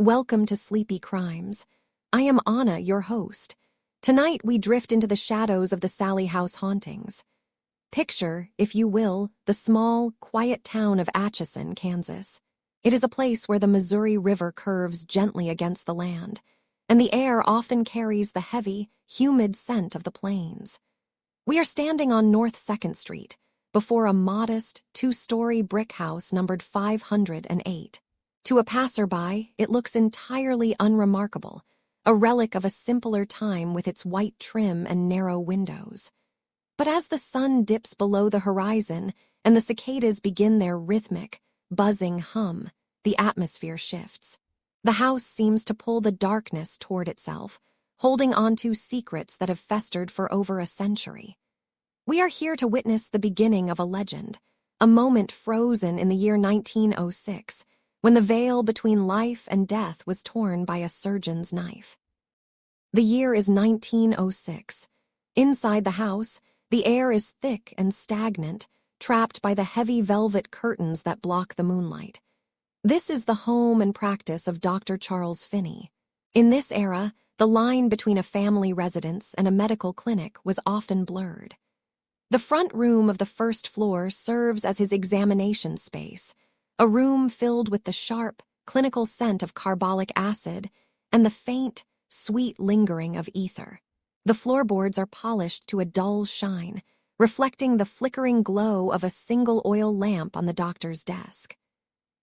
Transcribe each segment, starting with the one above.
Welcome to Sleepy Crimes. I am Anna, your host. Tonight we drift into the shadows of the Sallie House hauntings. Picture, if you will, the small, quiet town of Atchison, Kansas. It is a place where the Missouri River curves gently against the land, and the air often carries the heavy, humid scent of the plains. We are standing on North 2nd Street, before a modest, two-story brick house numbered 508. To a passerby, it looks entirely unremarkable, a relic of a simpler time with its white trim and narrow windows. But as the sun dips below the horizon and the cicadas begin their rhythmic, buzzing hum, the atmosphere shifts. The house seems to pull the darkness toward itself, holding onto secrets that have festered for over a century. We are here to witness the beginning of a legend, a moment frozen in the year 1906, when the veil between life and death was torn by a surgeon's knife. The year is 1906. Inside the house, the air is thick and stagnant, trapped by the heavy velvet curtains that block the moonlight. This is the home and practice of Dr. Charles Finney. In this era, the line between a family residence and a medical clinic was often blurred. The front room of the first floor serves as his examination space, a room filled with the sharp, clinical scent of carbolic acid and the faint, sweet lingering of ether. The floorboards are polished to a dull shine, reflecting the flickering glow of a single oil lamp on the doctor's desk.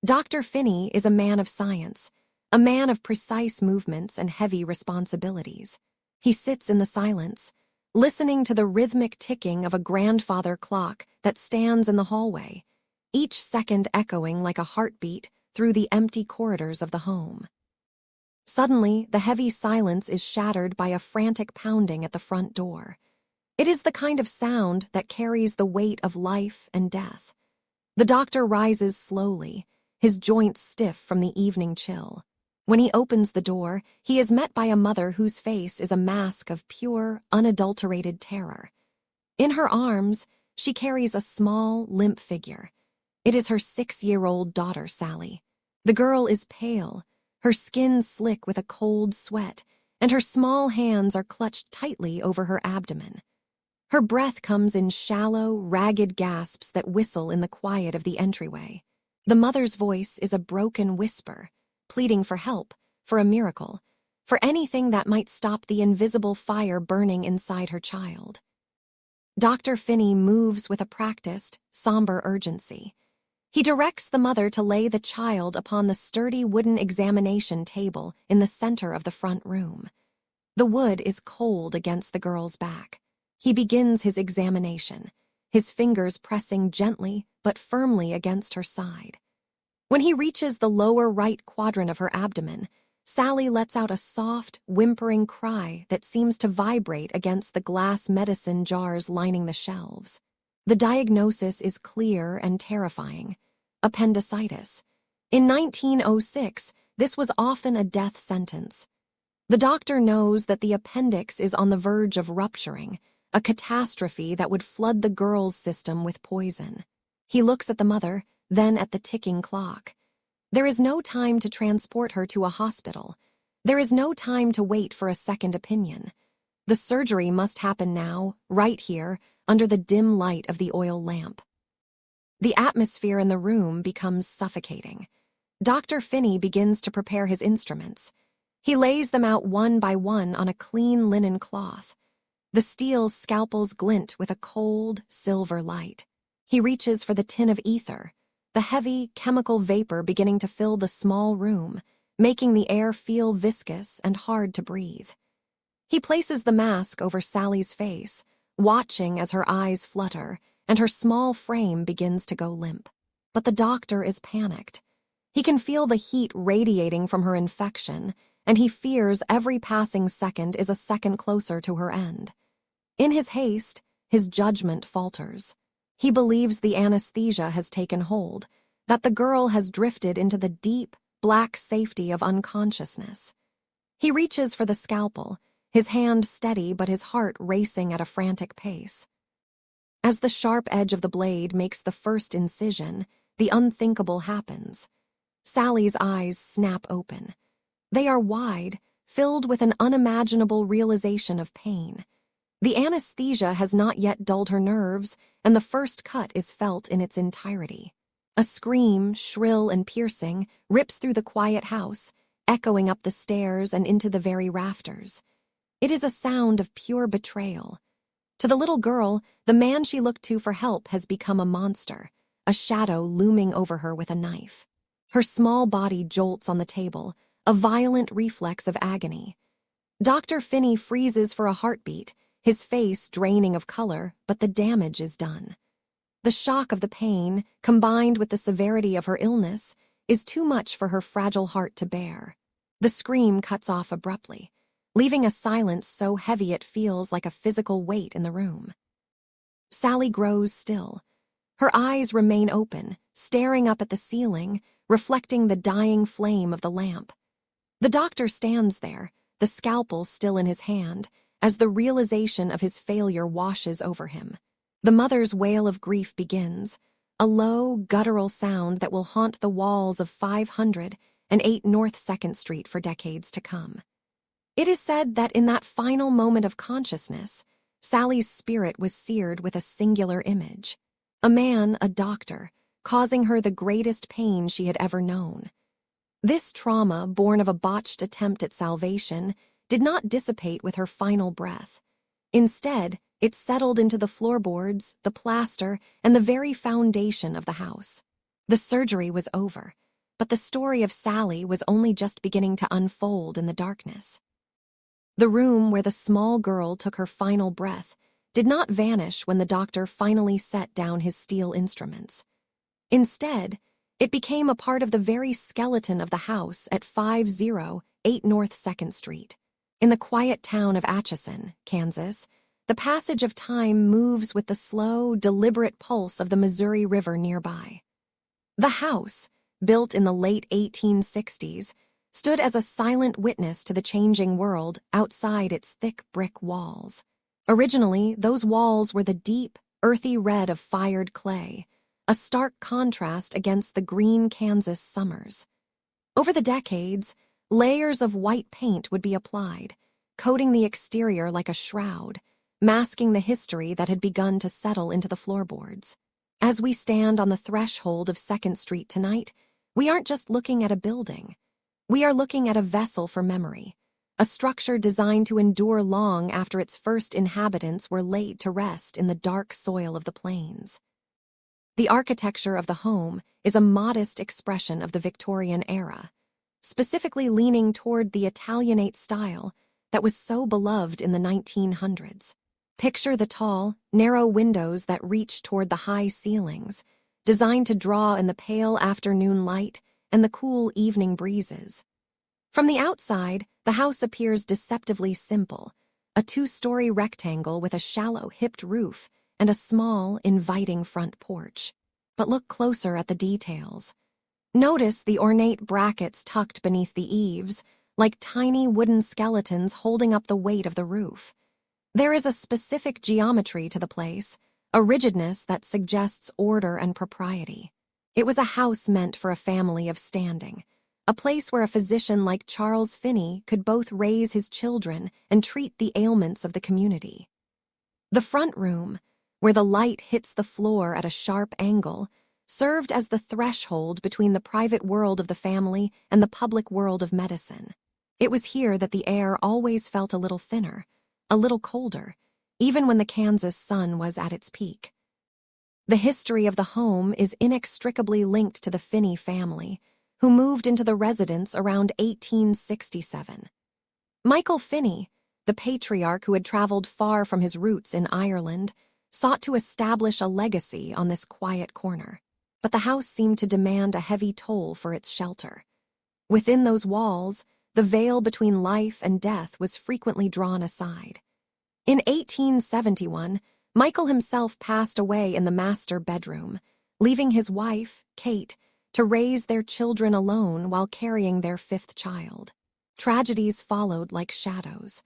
Dr. Finney is a man of science, a man of precise movements and heavy responsibilities. He sits in the silence, listening to the rhythmic ticking of a grandfather clock that stands in the hallway, each second echoing like a heartbeat through the empty corridors of the home. Suddenly, the heavy silence is shattered by a frantic pounding at the front door. It is the kind of sound that carries the weight of life and death. The doctor rises slowly, his joints stiff from the evening chill. When he opens the door, he is met by a mother whose face is a mask of pure, unadulterated terror. In her arms, she carries a small, limp figure. It is her 6-year-old daughter, Sallie. The girl is pale, her skin slick with a cold sweat, and her small hands are clutched tightly over her abdomen. Her breath comes in shallow, ragged gasps that whistle in the quiet of the entryway. The mother's voice is a broken whisper, pleading for help, for a miracle, for anything that might stop the invisible fire burning inside her child. Dr. Finney moves with a practiced, somber urgency. He directs the mother to lay the child upon the sturdy wooden examination table in the center of the front room. The wood is cold against the girl's back. He begins his examination, his fingers pressing gently but firmly against her side. When he reaches the lower right quadrant of her abdomen, Sallie lets out a soft, whimpering cry that seems to vibrate against the glass medicine jars lining the shelves. The diagnosis is clear and terrifying: appendicitis. In 1906, this was often a death sentence. The doctor knows that the appendix is on the verge of rupturing, a catastrophe that would flood the girl's system with poison. He looks at the mother, then at the ticking clock. There is no time to transport her to a hospital. There is no time to wait for a second opinion. The surgery must happen now, right here, under the dim light of the oil lamp. The atmosphere in the room becomes suffocating. Dr. Finney begins to prepare his instruments. He lays them out one by one on a clean linen cloth. The steel scalpels glint with a cold, silver light. He reaches for the tin of ether, the heavy, chemical vapor beginning to fill the small room, making the air feel viscous and hard to breathe. He places the mask over Sallie's face, watching as her eyes flutter, and her small frame begins to go limp. But the doctor is panicked. He can feel the heat radiating from her infection, and he fears every passing second is a second closer to her end. In his haste, his judgment falters. He believes the anesthesia has taken hold, that the girl has drifted into the deep, black safety of unconsciousness. He reaches for the scalpel, his hand steady but his heart racing at a frantic pace. As the sharp edge of the blade makes the first incision, the unthinkable happens. Sallie's eyes snap open. They are wide, filled with an unimaginable realization of pain. The anesthesia has not yet dulled her nerves, and the first cut is felt in its entirety. A scream, shrill and piercing, rips through the quiet house, echoing up the stairs and into the very rafters. It is a sound of pure betrayal. To the little girl, the man she looked to for help has become a monster, a shadow looming over her with a knife. Her small body jolts on the table, a violent reflex of agony. Dr. Finney freezes for a heartbeat, his face draining of color, but the damage is done. The shock of the pain, combined with the severity of her illness, is too much for her fragile heart to bear. The scream cuts off abruptly, leaving a silence so heavy it feels like a physical weight in the room. Sallie grows still. Her eyes remain open, staring up at the ceiling, reflecting the dying flame of the lamp. The doctor stands there, the scalpel still in his hand, as the realization of his failure washes over him. The mother's wail of grief begins, a low, guttural sound that will haunt the walls of 508 North 2nd Street for decades to come. It is said that in that final moment of consciousness, Sallie's spirit was seared with a singular image. A man, a doctor, causing her the greatest pain she had ever known. This trauma, born of a botched attempt at salvation, did not dissipate with her final breath. Instead, it settled into the floorboards, the plaster, and the very foundation of the house. The surgery was over, but the story of Sallie was only just beginning to unfold in the darkness. The room where the small girl took her final breath did not vanish when the doctor finally set down his steel instruments. Instead, it became a part of the very skeleton of the house at 508 North 2nd Street. In the quiet town of Atchison, Kansas, the passage of time moves with the slow, deliberate pulse of the Missouri River nearby. The house, built in the late 1860s, stood as a silent witness to the changing world outside its thick brick walls. Originally, those walls were the deep, earthy red of fired clay, a stark contrast against the green Kansas summers. Over the decades, layers of white paint would be applied, coating the exterior like a shroud, masking the history that had begun to settle into the floorboards. As we stand on the threshold of 2nd Street tonight, we aren't just looking at a building. We are looking at a vessel for memory, a structure designed to endure long after its first inhabitants were laid to rest in the dark soil of the plains. The architecture of the home is a modest expression of the Victorian era, specifically leaning toward the Italianate style that was so beloved in the 1900s. Picture the tall, narrow windows that reach toward the high ceilings, designed to draw in the pale afternoon light and the cool evening breezes. From the outside, the house appears deceptively simple, a 2-story rectangle with a shallow hipped roof and a small, inviting front porch. But look closer at the details. Notice the ornate brackets tucked beneath the eaves, like tiny wooden skeletons holding up the weight of the roof. There is a specific geometry to the place, a rigidness that suggests order and propriety. It was a house meant for a family of standing, a place where a physician like Charles Finney could both raise his children and treat the ailments of the community. The front room, where the light hits the floor at a sharp angle, served as the threshold between the private world of the family and the public world of medicine. It was here that the air always felt a little thinner, a little colder, even when the Kansas sun was at its peak. The history of the home is inextricably linked to the Finney family, who moved into the residence around 1867. Michael Finney, the patriarch who had traveled far from his roots in Ireland, sought to establish a legacy on this quiet corner, but the house seemed to demand a heavy toll for its shelter. Within those walls, the veil between life and death was frequently drawn aside. In 1871, Michael himself passed away in the master bedroom, leaving his wife, Kate, to raise their children alone while carrying their 5th child. Tragedies followed like shadows.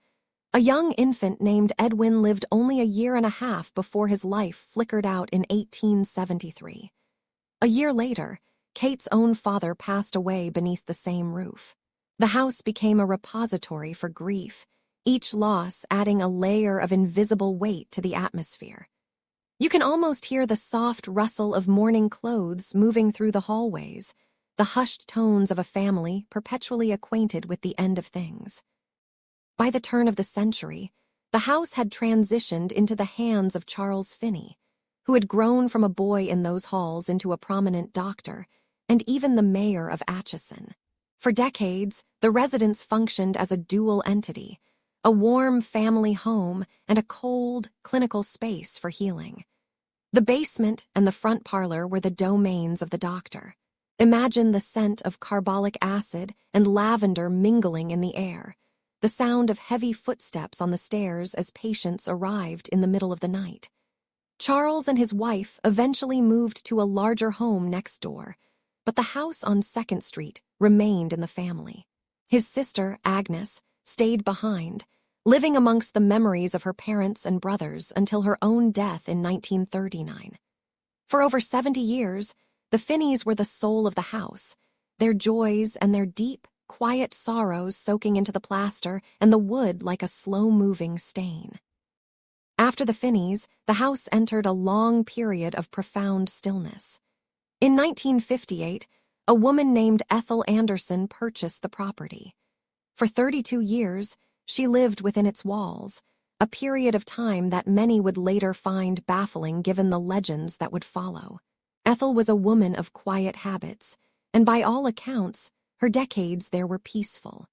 A young infant named Edwin lived only a year and a half before his life flickered out in 1873. A year later, Kate's own father passed away beneath the same roof. The house became a repository for grief, each loss adding a layer of invisible weight to the atmosphere. You can almost hear the soft rustle of mourning clothes moving through the hallways, the hushed tones of a family perpetually acquainted with the end of things. By the turn of the century, the house had transitioned into the hands of Charles Finney, who had grown from a boy in those halls into a prominent doctor, and even the mayor of Atchison. For decades, the residence functioned as a dual entity, a warm family home and a cold, clinical space for healing. The basement and the front parlor were the domains of the doctor. Imagine the scent of carbolic acid and lavender mingling in the air, the sound of heavy footsteps on the stairs as patients arrived in the middle of the night. Charles and his wife eventually moved to a larger home next door, but the house on 2nd Street remained in the family. His sister, Agnes, stayed behind, living amongst the memories of her parents and brothers until her own death in 1939. For over 70 years, the Finneys were the soul of the house, their joys and their deep, quiet sorrows soaking into the plaster and the wood like a slow-moving stain. After the Finneys, the house entered a long period of profound stillness. In 1958, a woman named Ethel Anderson purchased the property. For 32 years, she lived within its walls, a period of time that many would later find baffling given the legends that would follow. Ethel was a woman of quiet habits, and by all accounts, her decades there were peaceful.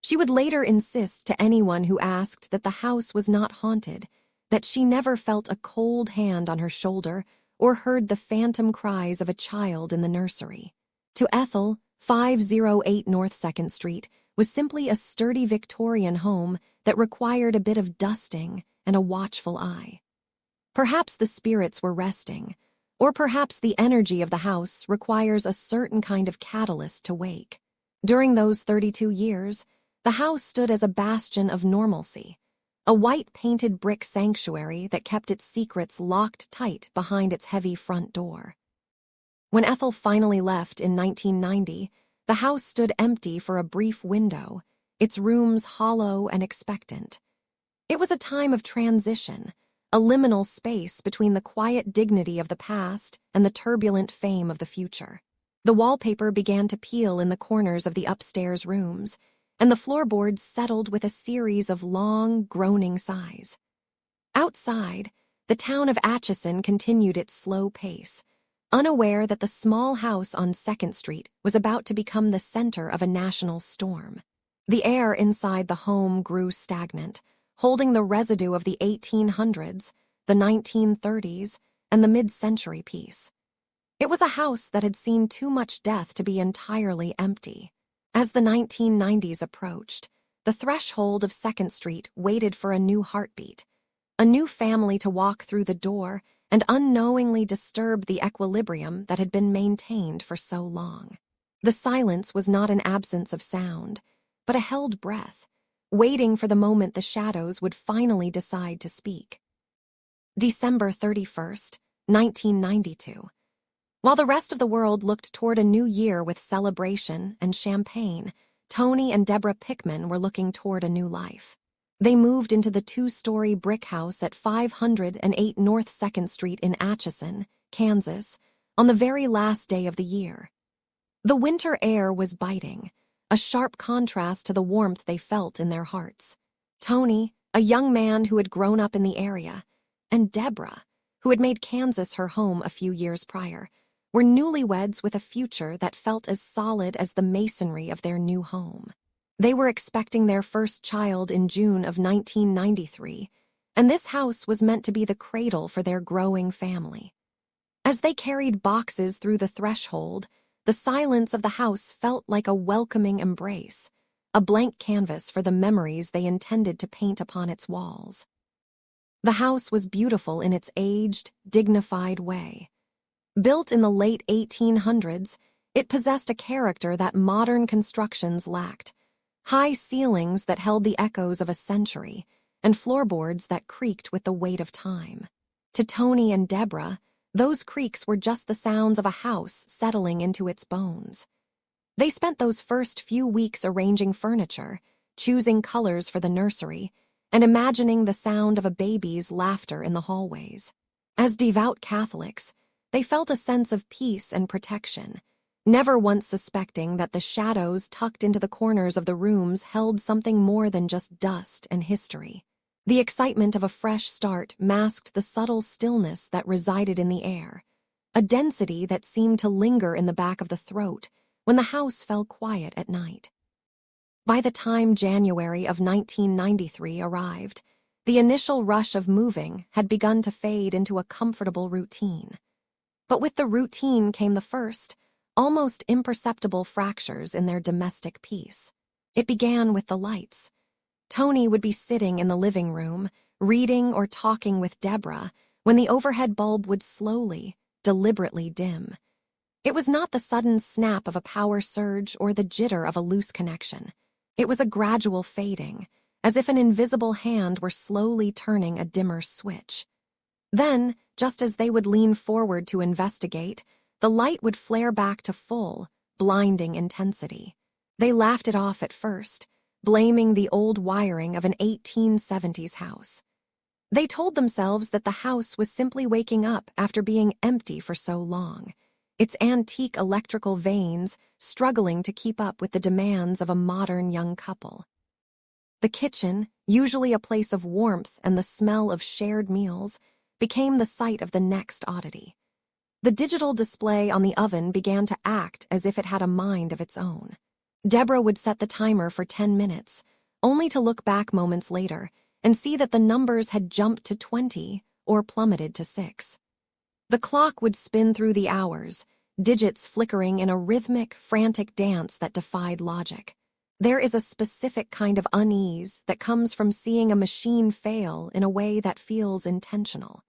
She would later insist to anyone who asked that the house was not haunted, that she never felt a cold hand on her shoulder or heard the phantom cries of a child in the nursery. To Ethel, 508 North 2nd Street was simply a sturdy Victorian home that required a bit of dusting and a watchful eye. Perhaps the spirits were resting, or perhaps the energy of the house requires a certain kind of catalyst to wake. During those 32 years, the house stood as a bastion of normalcy, a white-painted brick sanctuary that kept its secrets locked tight behind its heavy front door. When Ethel finally left in 1990, the house stood empty for a brief window, its rooms hollow and expectant. It was a time of transition, a liminal space between the quiet dignity of the past and the turbulent fame of the future. The wallpaper began to peel in the corners of the upstairs rooms, and the floorboards settled with a series of long, groaning sighs. Outside, the town of Atchison continued its slow pace, unaware that the small house on 2nd Street was about to become the center of a national storm. The air inside the home grew stagnant, holding the residue of the 1800s, the 1930s, and the mid-century peace. It was a house that had seen too much death to be entirely empty. As the 1990s approached, the threshold of 2nd Street waited for a new heartbeat, a new family to walk through the door and unknowingly disturb the equilibrium that had been maintained for so long. The silence was not an absence of sound, but a held breath, waiting for the moment the shadows would finally decide to speak. December 31st, 1992. While the rest of the world looked toward a new year with celebration and champagne, Tony and Deborah Pickman were looking toward a new life. They moved into the 2-story brick house at 508 North 2nd Street in Atchison, Kansas, on the very last day of the year. The winter air was biting, a sharp contrast to the warmth they felt in their hearts. Tony, a young man who had grown up in the area, and Deborah, who had made Kansas her home a few years prior, were newlyweds with a future that felt as solid as the masonry of their new home. They were expecting their first child in June of 1993, and this house was meant to be the cradle for their growing family. As they carried boxes through the threshold, the silence of the house felt like a welcoming embrace, a blank canvas for the memories they intended to paint upon its walls. The house was beautiful in its aged, dignified way. Built in the late 1800s, it possessed a character that modern constructions lacked: high ceilings that held the echoes of a century, and floorboards that creaked with the weight of time. To Tony and Deborah, those creaks were just the sounds of a house settling into its bones. They spent those first few weeks arranging furniture, choosing colors for the nursery, and imagining the sound of a baby's laughter in the hallways. As devout Catholics, they felt a sense of peace and protection, never once suspecting that the shadows tucked into the corners of the rooms held something more than just dust and history. The excitement of a fresh start masked the subtle stillness that resided in the air, a density that seemed to linger in the back of the throat when the house fell quiet at night. By the time January of 1993 arrived, the initial rush of moving had begun to fade into a comfortable routine. But with the routine came the first, almost imperceptible fractures in their domestic peace. It began with the lights. Tony would be sitting in the living room, reading or talking with Deborah, when the overhead bulb would slowly, deliberately dim. It was not the sudden snap of a power surge or the jitter of a loose connection. It was a gradual fading, as if an invisible hand were slowly turning a dimmer switch. Then, just as they would lean forward to investigate, the light would flare back to full, blinding intensity. They laughed it off at first, blaming the old wiring of an 1870s house. They told themselves that the house was simply waking up after being empty for so long, its antique electrical veins struggling to keep up with the demands of a modern young couple. The kitchen, usually a place of warmth and the smell of shared meals, became the site of the next oddity. The digital display on the oven began to act as if it had a mind of its own. Deborah would set the timer for 10 minutes, only to look back moments later and see that the numbers had jumped to 20 or plummeted to 6. The clock would spin through the hours, digits flickering in a rhythmic, frantic dance that defied logic. There is a specific kind of unease that comes from seeing a machine fail in a way that feels intentional.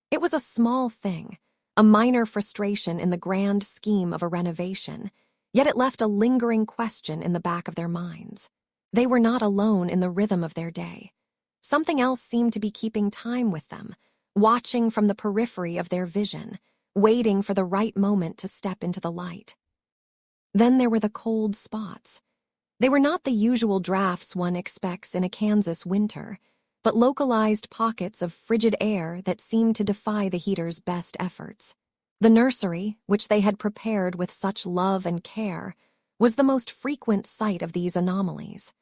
It was a small thing, a minor frustration in the grand scheme of a renovation, yet it left a lingering question in the back of their minds. They were not alone in the rhythm of their day. Something else seemed to be keeping time with them, watching from the periphery of their vision, waiting for the right moment to step into the light. Then there were the cold spots. They were not the usual drafts one expects in a Kansas winter, but localized pockets of frigid air that seemed to defy the heater's best efforts. The nursery, which they had prepared with such love and care, was the most frequent site of these anomalies.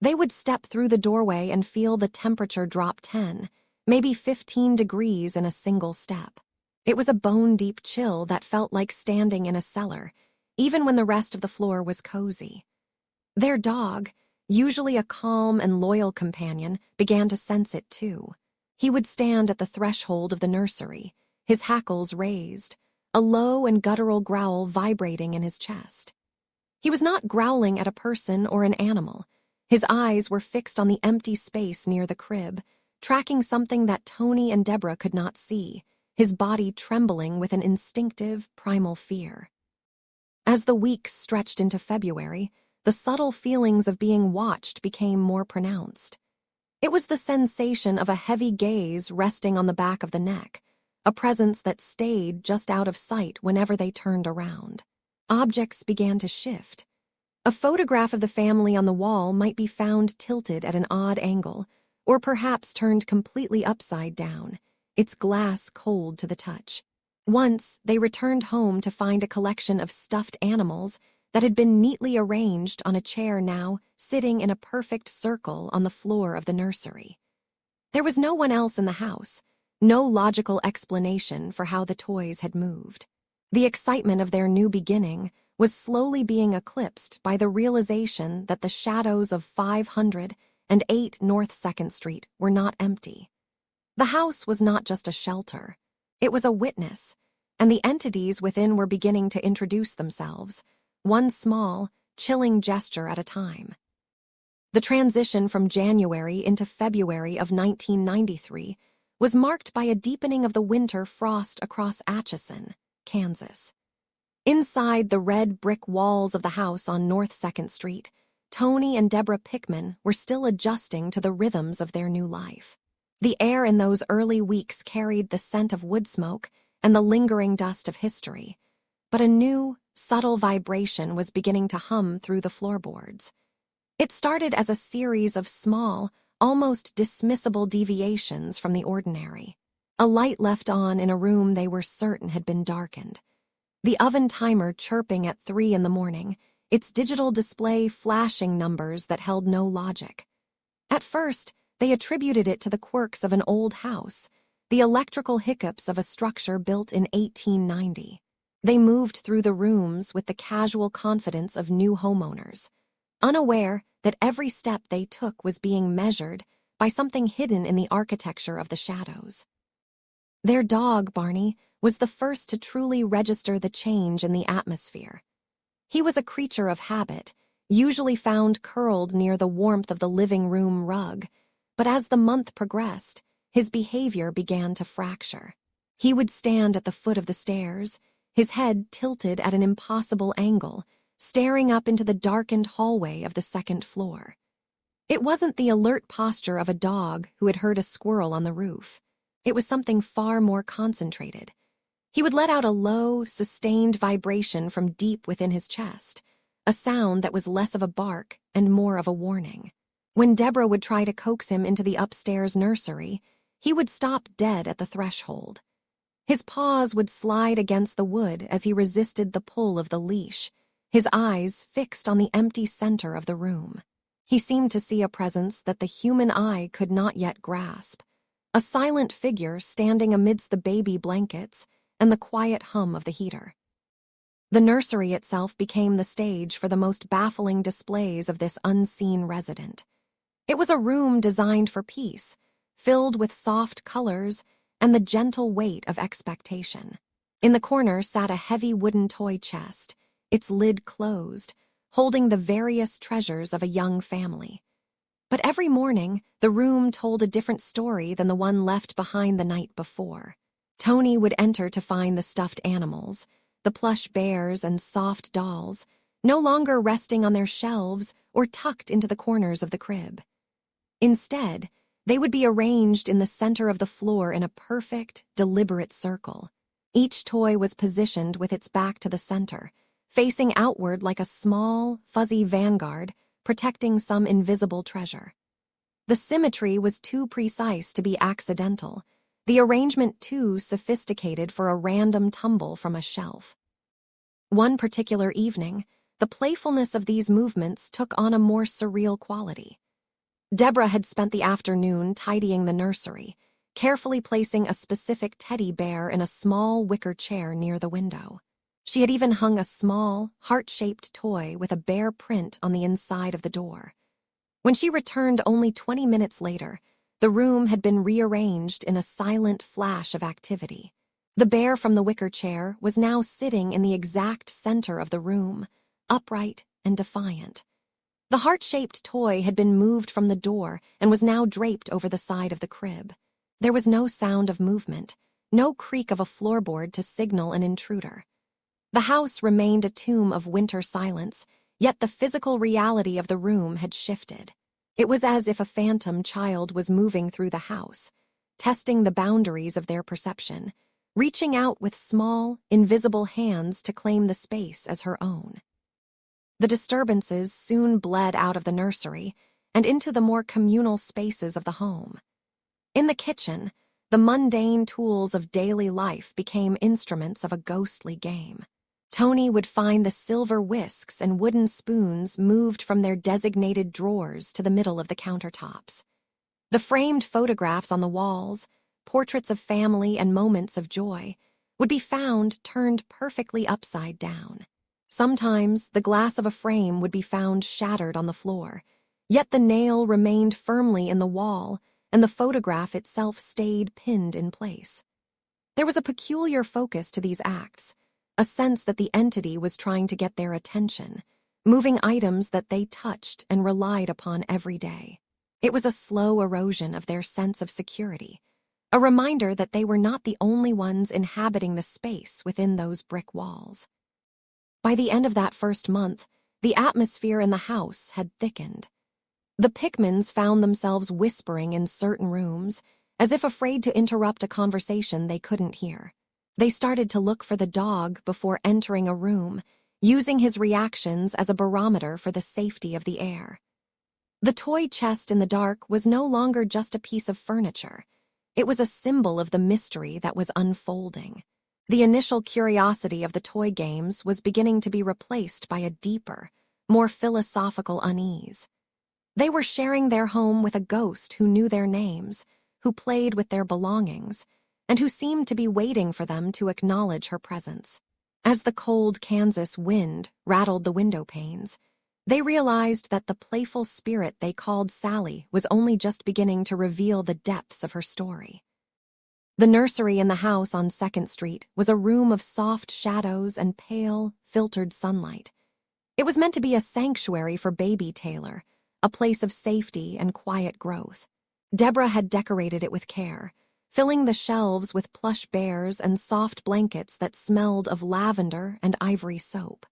They would step through the doorway and feel the temperature drop 10, maybe 15 degrees in a single step. It was a bone-deep chill that felt like standing in a cellar, even when the rest of the floor was cozy. Their dog, usually a calm and loyal companion, began to sense it too. He would stand at the threshold of the nursery, his hackles raised, a low and guttural growl vibrating in his chest. He was not growling at a person or an animal. His eyes were fixed on the empty space near the crib, tracking something that Tony and Deborah could not see, his body trembling with an instinctive, primal fear. As the weeks stretched into February, the subtle feelings of being watched became more pronounced. It was the sensation of a heavy gaze resting on the back of the neck, a presence that stayed just out of sight whenever they turned around. Objects began to shift. A photograph of the family on the wall might be found tilted at an odd angle, or perhaps turned completely upside down, its glass cold to the touch. Once, they returned home to find a collection of stuffed animals that had been neatly arranged on a chair now sitting in a perfect circle on the floor of the nursery. There was no one else in the house, no logical explanation for how the toys had moved. The excitement of their new beginning was slowly being eclipsed by the realization that the shadows of 508 North 2nd Street were not empty. The house was not just a shelter. It was a witness, and the entities within were beginning to introduce themselves, one small, chilling gesture at a time. The transition from January into February of 1993 was marked by a deepening of the winter frost across Atchison, Kansas. Inside the red brick walls of the house on North 2nd Street, Tony and Deborah Pickman were still adjusting to the rhythms of their new life. The air in those early weeks carried the scent of wood smoke and the lingering dust of history, but a new, subtle vibration was beginning to hum through the floorboards. It started as a series of small, almost dismissible deviations from the ordinary. A light left on in a room they were certain had been darkened. The oven timer chirping at 3 in the morning, its digital display flashing numbers that held no logic. At first, they attributed it to the quirks of an old house, the electrical hiccups of a structure built in 1890. They moved through the rooms with the casual confidence of new homeowners, unaware that every step they took was being measured by something hidden in the architecture of the shadows. Their dog, Barney, was the first to truly register the change in the atmosphere. He was a creature of habit, usually found curled near the warmth of the living room rug, but as the month progressed, his behavior began to fracture. He would stand at the foot of the stairs, his head tilted at an impossible angle, staring up into the darkened hallway of the second floor. It wasn't the alert posture of a dog who had heard a squirrel on the roof. It was something far more concentrated. He would let out a low, sustained vibration from deep within his chest, a sound that was less of a bark and more of a warning. When Deborah would try to coax him into the upstairs nursery, he would stop dead at the threshold. His paws would slide against the wood as he resisted the pull of the leash, his eyes fixed on the empty center of the room. He seemed to see a presence that the human eye could not yet grasp, a silent figure standing amidst the baby blankets and the quiet hum of the heater. The nursery itself became the stage for the most baffling displays of this unseen resident. It was a room designed for peace, filled with soft colors and the gentle weight of expectation. In the corner sat a heavy wooden toy chest, its lid closed, holding the various treasures of a young family. But every morning, the room told a different story than the one left behind the night before. Tony would enter to find the stuffed animals, the plush bears and soft dolls, no longer resting on their shelves or tucked into the corners of the crib. Instead, they would be arranged in the center of the floor in a perfect, deliberate circle. Each toy was positioned with its back to the center, facing outward like a small, fuzzy vanguard protecting some invisible treasure. The symmetry was too precise to be accidental, the arrangement too sophisticated for a random tumble from a shelf. One particular evening, the playfulness of these movements took on a more surreal quality. Deborah had spent the afternoon tidying the nursery, carefully placing a specific teddy bear in a small wicker chair near the window. She had even hung a small, heart-shaped toy with a bear print on the inside of the door. When she returned only 20 minutes later, the room had been rearranged in a silent flash of activity. The bear from the wicker chair was now sitting in the exact center of the room, upright and defiant. The heart-shaped toy had been moved from the door and was now draped over the side of the crib. There was no sound of movement, no creak of a floorboard to signal an intruder. The house remained a tomb of winter silence, yet the physical reality of the room had shifted. It was as if a phantom child was moving through the house, testing the boundaries of their perception, reaching out with small, invisible hands to claim the space as her own. The disturbances soon bled out of the nursery and into the more communal spaces of the home. In the kitchen, the mundane tools of daily life became instruments of a ghostly game. Tony would find the silver whisks and wooden spoons moved from their designated drawers to the middle of the countertops. The framed photographs on the walls, portraits of family and moments of joy, would be found turned perfectly upside down. Sometimes the glass of a frame would be found shattered on the floor, yet the nail remained firmly in the wall and the photograph itself stayed pinned in place. There was a peculiar focus to these acts, a sense that the entity was trying to get their attention, moving items that they touched and relied upon every day. It was a slow erosion of their sense of security, a reminder that they were not the only ones inhabiting the space within those brick walls. By the end of that first month, the atmosphere in the house had thickened. The Pickmans found themselves whispering in certain rooms, as if afraid to interrupt a conversation they couldn't hear. They started to look for the dog before entering a room, using his reactions as a barometer for the safety of the air. The toy chest in the dark was no longer just a piece of furniture. It was a symbol of the mystery that was unfolding. The initial curiosity of the toy games was beginning to be replaced by a deeper, more philosophical unease. They were sharing their home with a ghost who knew their names, who played with their belongings, and who seemed to be waiting for them to acknowledge her presence. As the cold Kansas wind rattled the window panes, they realized that the playful spirit they called Sallie was only just beginning to reveal the depths of her story. The nursery in the house on 2nd Street was a room of soft shadows and pale, filtered sunlight. It was meant to be a sanctuary for baby Taylor, a place of safety and quiet growth. Deborah had decorated it with care, filling the shelves with plush bears and soft blankets that smelled of lavender and ivory soap.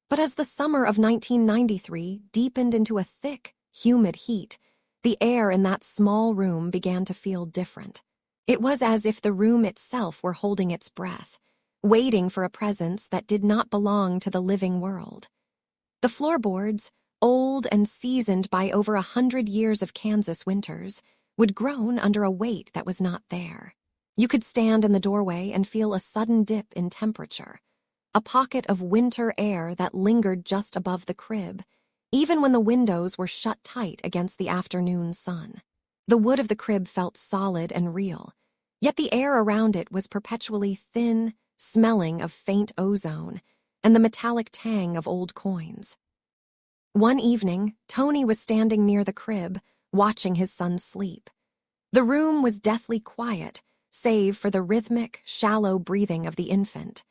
But as the summer of 1993 deepened into a thick, humid heat, the air in that small room began to feel different. It was as if the room itself were holding its breath, waiting for a presence that did not belong to the living world. The floorboards, old and seasoned by over 100 years of Kansas winters, would groan under a weight that was not there. You could stand in the doorway and feel a sudden dip in temperature, a pocket of winter air that lingered just above the crib, even when the windows were shut tight against the afternoon sun. The wood of the crib felt solid and real, yet the air around it was perpetually thin, smelling of faint ozone and the metallic tang of old coins. One evening, Tony was standing near the crib, watching his son sleep. The room was deathly quiet, save for the rhythmic, shallow breathing of the infant.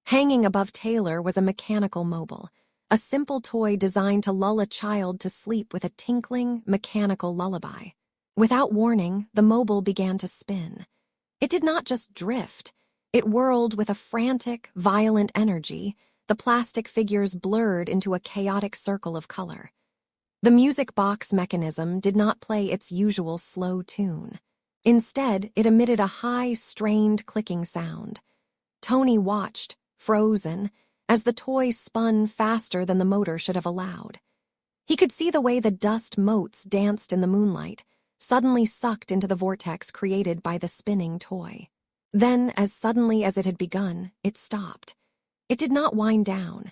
Hanging above Taylor was a mechanical mobile, a simple toy designed to lull a child to sleep with a tinkling, mechanical lullaby. Without warning, the mobile began to spin. It did not just drift. It whirled with a frantic, violent energy. The plastic figures blurred into a chaotic circle of color. The music box mechanism did not play its usual slow tune. Instead, it emitted a high, strained clicking sound. Tony watched, frozen, as the toy spun faster than the motor should have allowed. He could see the way the dust motes danced in the moonlight, suddenly sucked into the vortex created by the spinning toy. Then, as suddenly as it had begun, it stopped. It did not wind down.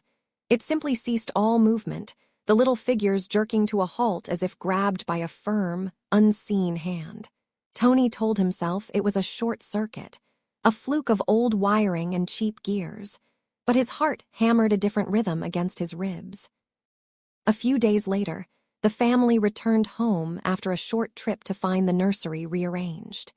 It simply ceased all movement, the little figures jerking to a halt as if grabbed by a firm, unseen hand. Tony told himself it was a short circuit, a fluke of old wiring and cheap gears, but his heart hammered a different rhythm against his ribs. A few days later, the family returned home after a short trip to find the nursery rearranged.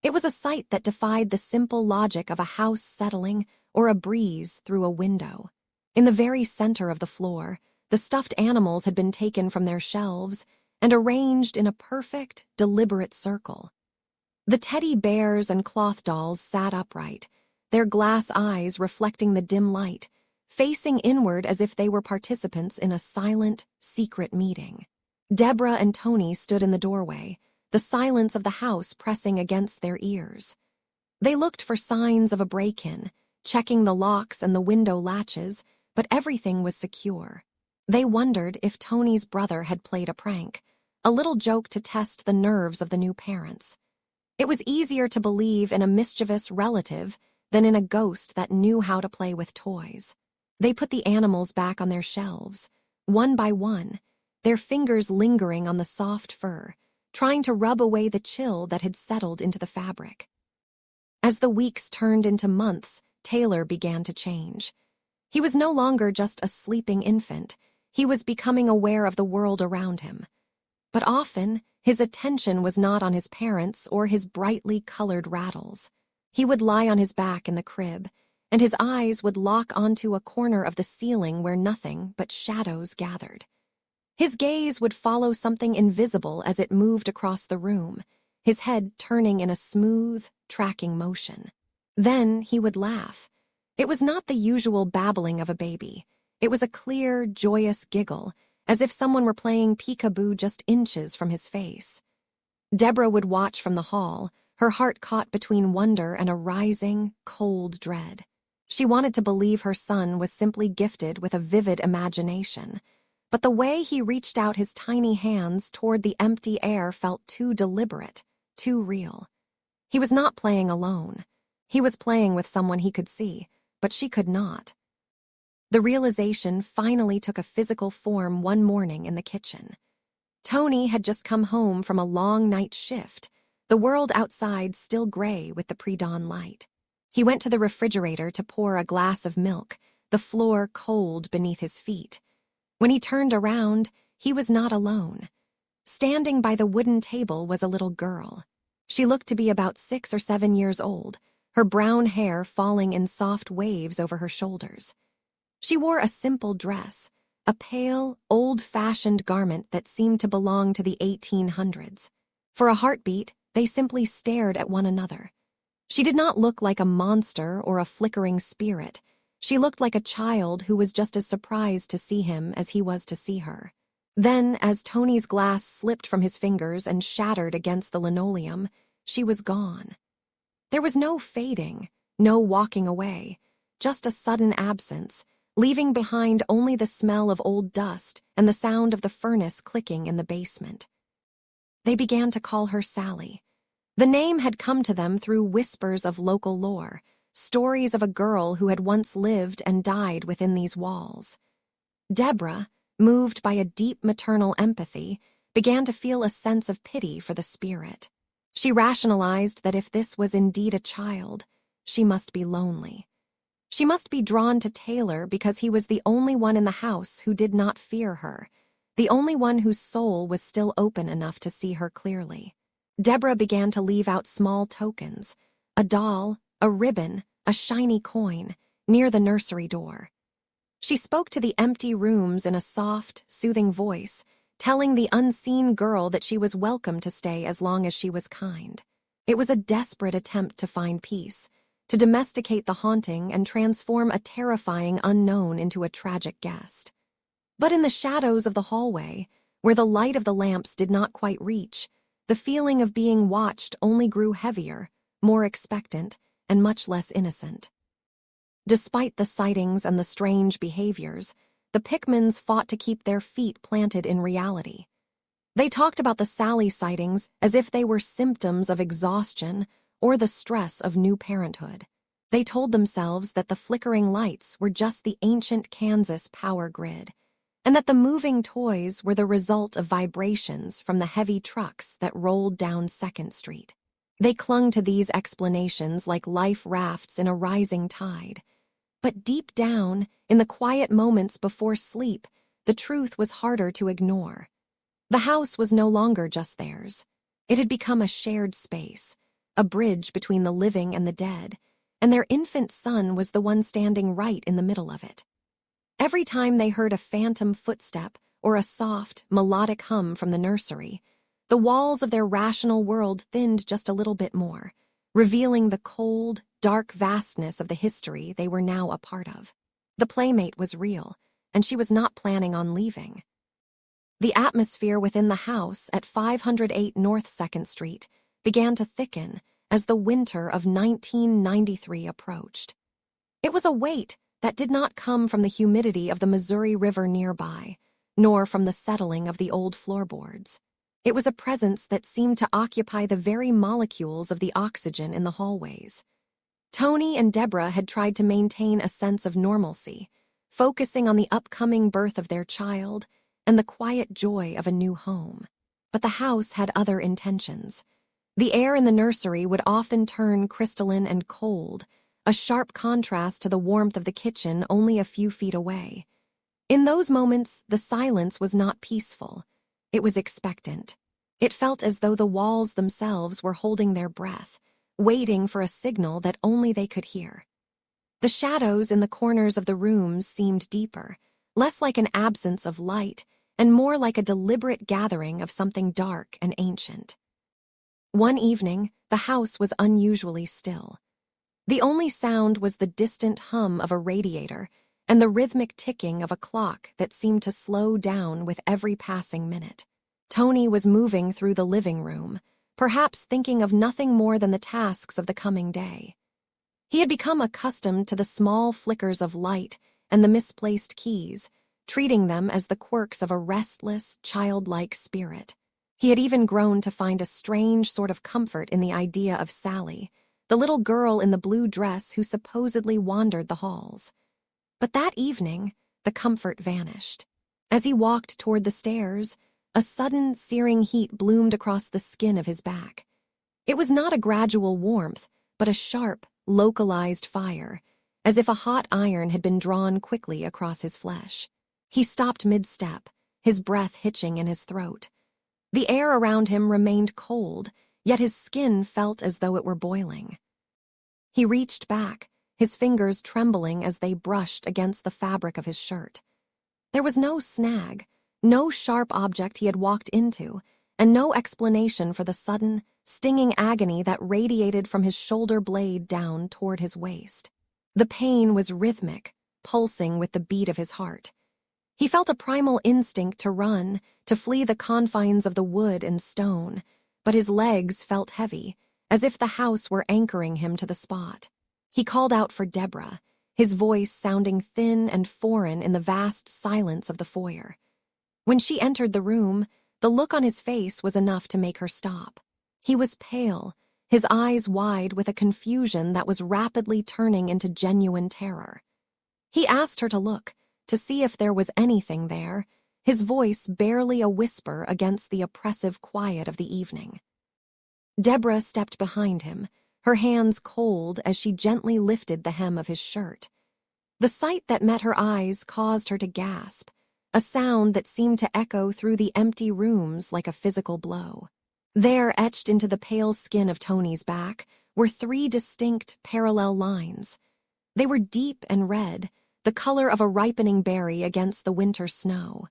It was a sight that defied the simple logic of a house settling or a breeze through a window. In the very center of the floor, the stuffed animals had been taken from their shelves and arranged in a perfect, deliberate circle. The teddy bears and cloth dolls sat upright, their glass eyes reflecting the dim light, facing inward as if they were participants in a silent, secret meeting. Deborah and Tony stood in the doorway, the silence of the house pressing against their ears. They looked for signs of a break-in, checking the locks and the window latches, but everything was secure. They wondered if Tony's brother had played a prank, a little joke to test the nerves of the new parents. It was easier to believe in a mischievous relative than in a ghost that knew how to play with toys. They put the animals back on their shelves, one by one, their fingers lingering on the soft fur, trying to rub away the chill that had settled into the fabric. As the weeks turned into months, Taylor began to change. He was no longer just a sleeping infant. He was becoming aware of the world around him. But often, his attention was not on his parents or his brightly colored rattles. He would lie on his back in the crib, and his eyes would lock onto a corner of the ceiling where nothing but shadows gathered. His gaze would follow something invisible as it moved across the room, his head turning in a smooth, tracking motion. Then he would laugh. It was not the usual babbling of a baby. It was a clear, joyous giggle, as if someone were playing peekaboo just inches from his face. Deborah would watch from the hall, her heart caught between wonder and a rising, cold dread. She wanted to believe her son was simply gifted with a vivid imagination, but the way he reached out his tiny hands toward the empty air felt too deliberate, too real. He was not playing alone. He was playing with someone he could see, but she could not. The realization finally took a physical form one morning in the kitchen. Tony had just come home from a long night shift, the world outside still gray with the pre-dawn light. He went to the refrigerator to pour a glass of milk, the floor cold beneath his feet. When he turned around, he was not alone. Standing by the wooden table was a little girl. She looked to be about 6 or 7 years old, her brown hair falling in soft waves over her shoulders. She wore a simple dress, a pale, old-fashioned garment that seemed to belong to the 1800s. For a heartbeat, they simply stared at one another. She did not look like a monster or a flickering spirit. She looked like a child who was just as surprised to see him as he was to see her. Then, as Tony's glass slipped from his fingers and shattered against the linoleum, she was gone. There was no fading, no walking away, just a sudden absence, leaving behind only the smell of old dust and the sound of the furnace clicking in the basement. They began to call her Sallie. The name had come to them through whispers of local lore, stories of a girl who had once lived and died within these walls. Deborah, moved by a deep maternal empathy, began to feel a sense of pity for the spirit. She rationalized that if this was indeed a child, she must be lonely. She must be drawn to Taylor because he was the only one in the house who did not fear her, the only one whose soul was still open enough to see her clearly. Deborah began to leave out small tokens, a doll, a ribbon, a shiny coin, near the nursery door. She spoke to the empty rooms in a soft, soothing voice, telling the unseen girl that she was welcome to stay as long as she was kind. It was a desperate attempt to find peace, to domesticate the haunting and transform a terrifying unknown into a tragic guest. But in the shadows of the hallway, where the light of the lamps did not quite reach, the feeling of being watched only grew heavier, more expectant, and much less innocent. Despite the sightings and the strange behaviors, the Pickmans fought to keep their feet planted in reality. They talked about the Sallie sightings as if they were symptoms of exhaustion or the stress of new parenthood. They told themselves that the flickering lights were just the ancient Kansas power grid, and that the moving toys were the result of vibrations from the heavy trucks that rolled down 2nd Street. They clung to these explanations like life rafts in a rising tide. But deep down, in the quiet moments before sleep, the truth was harder to ignore. The house was no longer just theirs. It had become a shared space, a bridge between the living and the dead, and their infant son was the one standing right in the middle of it. Every time they heard a phantom footstep or a soft, melodic hum from the nursery, the walls of their rational world thinned just a little bit more, revealing the cold, dark vastness of the history they were now a part of. The playmate was real, and she was not planning on leaving. The atmosphere within the house at 508 North 2nd Street began to thicken as the winter of 1993 approached. It was a weight that did not come from the humidity of the Missouri River nearby, nor from the settling of the old floorboards. It was a presence that seemed to occupy the very molecules of the oxygen in the hallways. Tony and Deborah had tried to maintain a sense of normalcy, focusing on the upcoming birth of their child and the quiet joy of a new home. But the house had other intentions. The air in the nursery would often turn crystalline and cold, a sharp contrast to the warmth of the kitchen only a few feet away. In those moments, the silence was not peaceful. It was expectant. It felt as though the walls themselves were holding their breath, waiting for a signal that only they could hear. The shadows in the corners of the rooms seemed deeper, less like an absence of light, and more like a deliberate gathering of something dark and ancient. One evening, the house was unusually still. The only sound was the distant hum of a radiator and the rhythmic ticking of a clock that seemed to slow down with every passing minute. Tony was moving through the living room, perhaps thinking of nothing more than the tasks of the coming day. He had become accustomed to the small flickers of light and the misplaced keys, treating them as the quirks of a restless, childlike spirit. He had even grown to find a strange sort of comfort in the idea of Sallie, the little girl in the blue dress who supposedly wandered the halls. But that evening, the comfort vanished. As he walked toward the stairs, a sudden, searing heat bloomed across the skin of his back. It was not a gradual warmth, but a sharp, localized fire, as if a hot iron had been drawn quickly across his flesh. He stopped mid-step, his breath hitching in his throat. The air around him remained cold, yet his skin felt as though it were boiling. He reached back, his fingers trembling as they brushed against the fabric of his shirt. There was no snag, no sharp object he had walked into, and no explanation for the sudden, stinging agony that radiated from his shoulder blade down toward his waist. The pain was rhythmic, pulsing with the beat of his heart. He felt a primal instinct to run, to flee the confines of the wood and stone, but his legs felt heavy, as if the house were anchoring him to the spot. He called out for Deborah, his voice sounding thin and foreign in the vast silence of the foyer. When she entered the room, the look on his face was enough to make her stop. He was pale, his eyes wide with a confusion that was rapidly turning into genuine terror. He asked her to look, to see if there was anything there, his voice barely a whisper against the oppressive quiet of the evening. Deborah stepped behind him, her hands cold as she gently lifted the hem of his shirt. The sight that met her eyes caused her to gasp, a sound that seemed to echo through the empty rooms like a physical blow. There, etched into the pale skin of Tony's back, were 3 distinct, parallel lines. They were deep and red, the color of a ripening berry against the winter snow.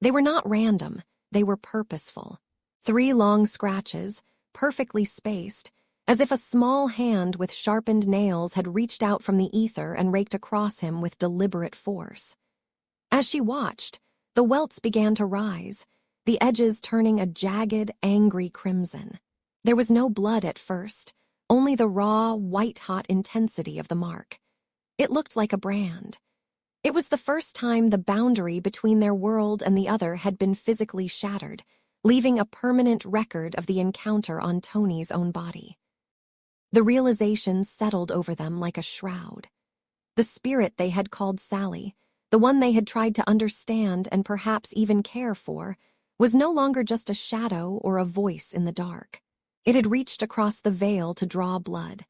They were not random, they were purposeful. 3 long scratches, perfectly spaced, as if a small hand with sharpened nails had reached out from the ether and raked across him with deliberate force. As she watched, the welts began to rise, the edges turning a jagged, angry crimson. There was no blood at first, only the raw, white-hot intensity of the mark. It looked like a brand. It was the first time the boundary between their world and the other had been physically shattered, leaving a permanent record of the encounter on Tony's own body. The realization settled over them like a shroud. The spirit they had called Sallie, the one they had tried to understand and perhaps even care for, was no longer just a shadow or a voice in the dark. It had reached across the veil to draw blood.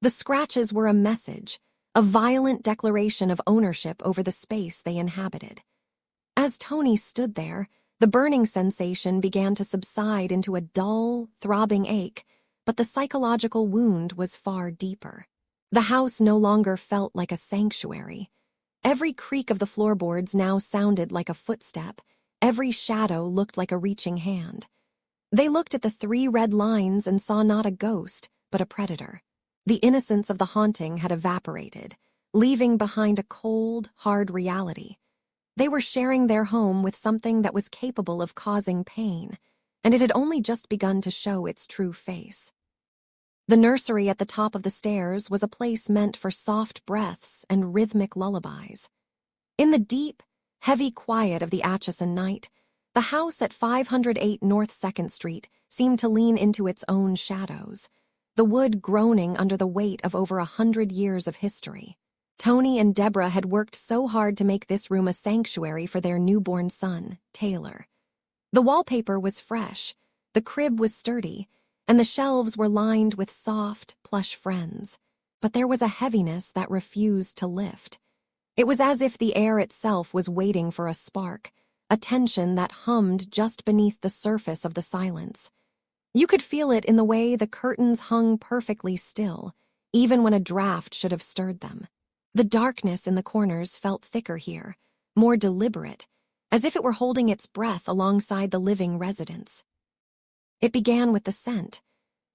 The scratches were a message, a violent declaration of ownership over the space they inhabited. As Tony stood there, the burning sensation began to subside into a dull, throbbing ache, but the psychological wound was far deeper. The house no longer felt like a sanctuary. Every creak of the floorboards now sounded like a footstep, every shadow looked like a reaching hand. They looked at the 3 red lines and saw not a ghost, but a predator. The innocence of the haunting had evaporated, leaving behind a cold, hard reality. They were sharing their home with something that was capable of causing pain, and it had only just begun to show its true face. The nursery at the top of the stairs was a place meant for soft breaths and rhythmic lullabies. In the deep, heavy quiet of the Atchison night, the house at 508 North 2nd Street seemed to lean into its own shadows, the wood groaning under the weight of over 100 years of history. Tony and Deborah had worked so hard to make this room a sanctuary for their newborn son, Taylor. The wallpaper was fresh, the crib was sturdy, and the shelves were lined with soft, plush friends. But there was a heaviness that refused to lift. It was as if the air itself was waiting for a spark, a tension that hummed just beneath the surface of the silence. You could feel it in the way the curtains hung perfectly still, even when a draft should have stirred them. The darkness in the corners felt thicker here, more deliberate, as if it were holding its breath alongside the living residents. It began with the scent.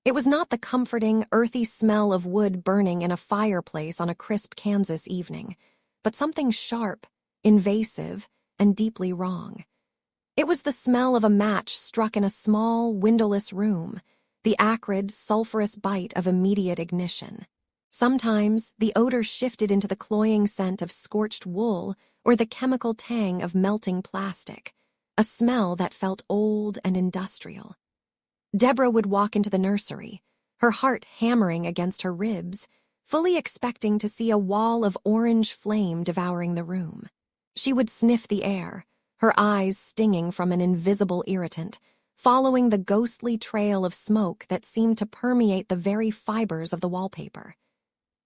It was not the comforting, earthy smell of wood burning in a fireplace on a crisp Kansas evening, but something sharp, invasive, and deeply wrong. It was the smell of a match struck in a small, windowless room, the acrid, sulphurous bite of immediate ignition. Sometimes the odor shifted into the cloying scent of scorched wool or the chemical tang of melting plastic, a smell that felt old and industrial. Deborah would walk into the nursery, her heart hammering against her ribs, fully expecting to see a wall of orange flame devouring the room. She would sniff the air, her eyes stinging from an invisible irritant, following the ghostly trail of smoke that seemed to permeate the very fibers of the wallpaper.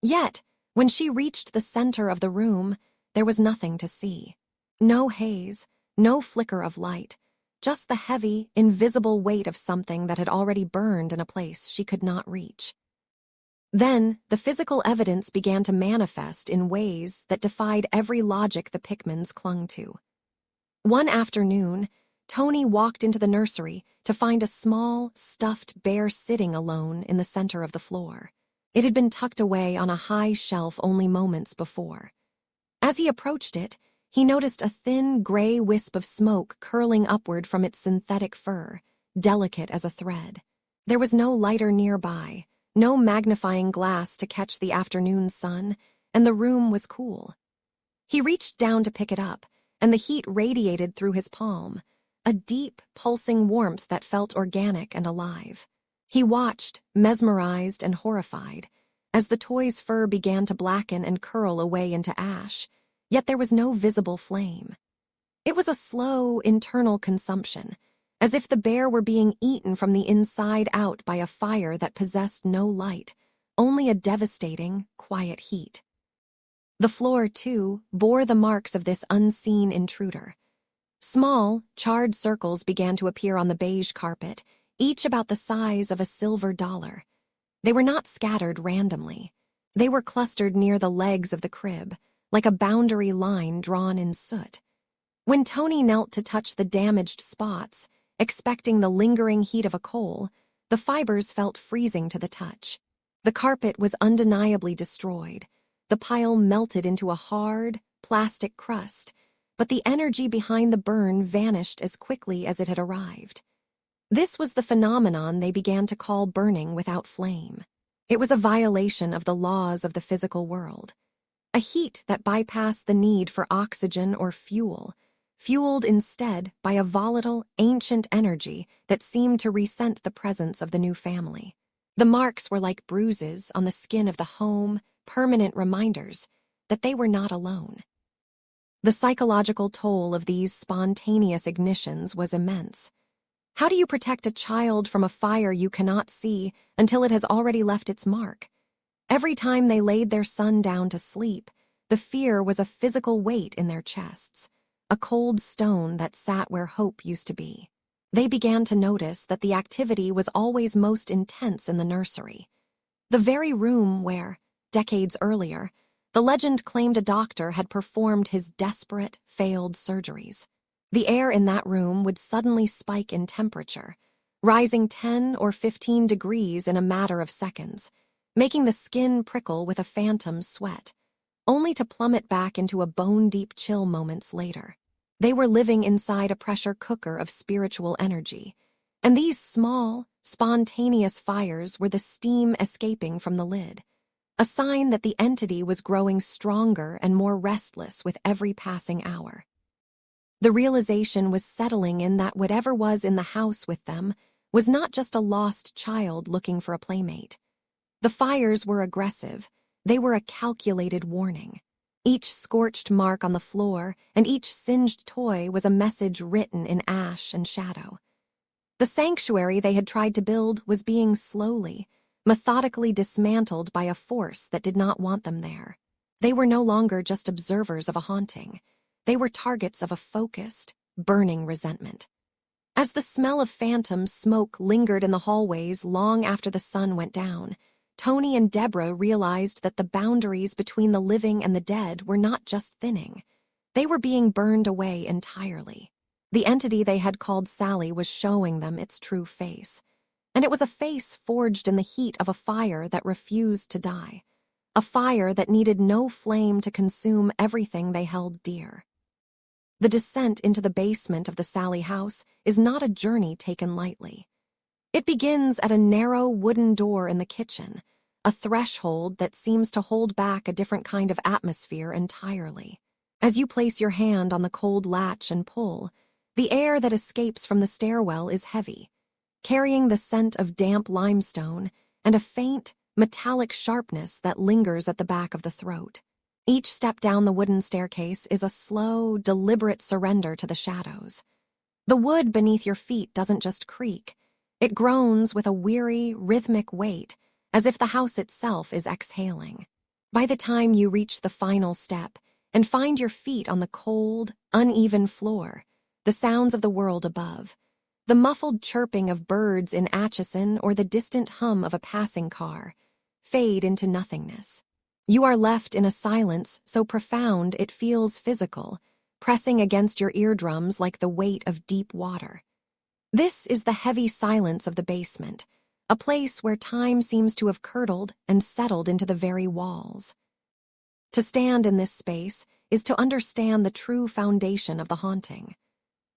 Yet, when she reached the center of the room, there was nothing to see. No haze, no flicker of light, just the heavy, invisible weight of something that had already burned in a place she could not reach. Then, the physical evidence began to manifest in ways that defied every logic the Pickmans clung to. One afternoon, Tony walked into the nursery to find a small, stuffed bear sitting alone in the center of the floor. It had been tucked away on a high shelf only moments before. As he approached it, he noticed a thin, gray wisp of smoke curling upward from its synthetic fur, delicate as a thread. There was no lighter nearby, no magnifying glass to catch the afternoon sun, and the room was cool. He reached down to pick it up, and the heat radiated through his palm, a deep, pulsing warmth that felt organic and alive. He watched, mesmerized and horrified, as the toy's fur began to blacken and curl away into ash, yet there was no visible flame. It was a slow, internal consumption, as if the bear were being eaten from the inside out by a fire that possessed no light, only a devastating, quiet heat. The floor, too, bore the marks of this unseen intruder. Small, charred circles began to appear on the beige carpet, each about the size of a silver dollar. They were not scattered randomly. They were clustered near the legs of the crib, like a boundary line drawn in soot. When Tony knelt to touch the damaged spots, expecting the lingering heat of a coal, the fibers felt freezing to the touch. The carpet was undeniably destroyed. The pile melted into a hard, plastic crust, but the energy behind the burn vanished as quickly as it had arrived. This was the phenomenon they began to call burning without flame. It was a violation of the laws of the physical world. A heat that bypassed the need for oxygen or fuel, fueled instead by a volatile, ancient energy that seemed to resent the presence of the new family. The marks were like bruises on the skin of the home, permanent reminders that they were not alone. The psychological toll of these spontaneous ignitions was immense. How do you protect a child from a fire you cannot see until it has already left its mark? Every time they laid their son down to sleep, the fear was a physical weight in their chests, a cold stone that sat where hope used to be. They began to notice that the activity was always most intense in the nursery. The very room where, decades earlier, the legend claimed a doctor had performed his desperate, failed surgeries. The air in that room would suddenly spike in temperature, rising 10 or 15 degrees in a matter of seconds, making the skin prickle with a phantom sweat, only to plummet back into a bone-deep chill moments later. They were living inside a pressure cooker of spiritual energy, and these small, spontaneous fires were the steam escaping from the lid, a sign that the entity was growing stronger and more restless with every passing hour. The realization was settling in that whatever was in the house with them was not just a lost child looking for a playmate. The fires were aggressive. They were a calculated warning. Each scorched mark on the floor and each singed toy was a message written in ash and shadow. The sanctuary they had tried to build was being slowly, methodically dismantled by a force that did not want them there. They were no longer just observers of a haunting. They were targets of a focused, burning resentment. As the smell of phantom smoke lingered in the hallways long after the sun went down, Tony and Deborah realized that the boundaries between the living and the dead were not just thinning. They were being burned away entirely. The entity they had called Sallie was showing them its true face. And it was a face forged in the heat of a fire that refused to die. A fire that needed no flame to consume everything they held dear. The descent into the basement of the Sallie House is not a journey taken lightly. It begins at a narrow wooden door in the kitchen, a threshold that seems to hold back a different kind of atmosphere entirely. As you place your hand on the cold latch and pull, the air that escapes from the stairwell is heavy, carrying the scent of damp limestone and a faint, metallic sharpness that lingers at the back of the throat. Each step down the wooden staircase is a slow, deliberate surrender to the shadows. The wood beneath your feet doesn't just creak, it groans with a weary, rhythmic weight, as if the house itself is exhaling. By the time you reach the final step and find your feet on the cold, uneven floor, the sounds of the world above, the muffled chirping of birds in Atchison or the distant hum of a passing car, fade into nothingness. You are left in a silence so profound it feels physical, pressing against your eardrums like the weight of deep water. This is the heavy silence of the basement, a place where time seems to have curdled and settled into the very walls. To stand in this space is to understand the true foundation of the haunting.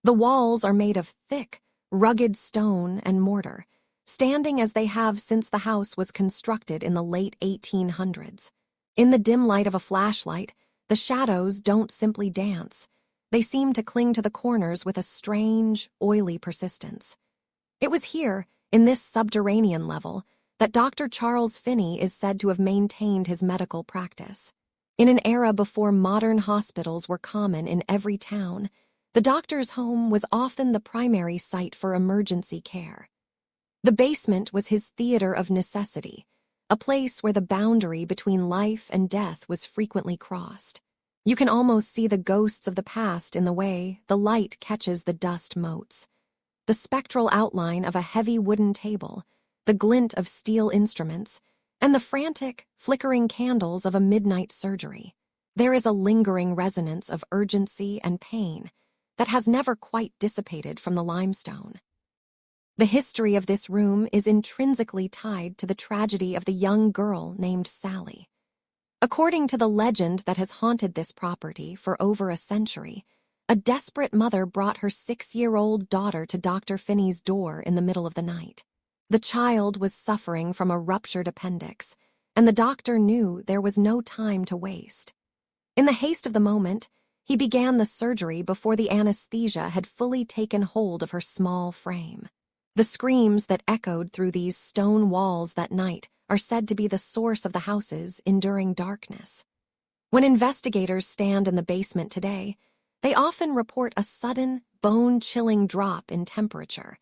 The walls are made of thick, rugged stone and mortar, standing as they have since the house was constructed in the late 1800s. In the dim light of a flashlight, the shadows don't simply dance. They seem to cling to the corners with a strange, oily persistence. It was here, in this subterranean level, that Dr. Charles Finney is said to have maintained his medical practice. In an era before modern hospitals were common in every town, the doctor's home was often the primary site for emergency care. The basement was his theater of necessity, a place where the boundary between life and death was frequently crossed. You can almost see the ghosts of the past in the way the light catches the dust motes. The spectral outline of a heavy wooden table, the glint of steel instruments, and the frantic, flickering candles of a midnight surgery. There is a lingering resonance of urgency and pain that has never quite dissipated from the limestone. The history of this room is intrinsically tied to the tragedy of the young girl named Sallie. According to the legend that has haunted this property for over a century, a desperate mother brought her 6-year-old daughter to Dr. Finney's door in the middle of the night. The child was suffering from a ruptured appendix, and the doctor knew there was no time to waste. In the haste of the moment, he began the surgery before the anesthesia had fully taken hold of her small frame. The screams that echoed through these stone walls that night are said to be the source of the house's enduring darkness. When investigators stand in the basement today, they often report a sudden, bone-chilling drop in temperature,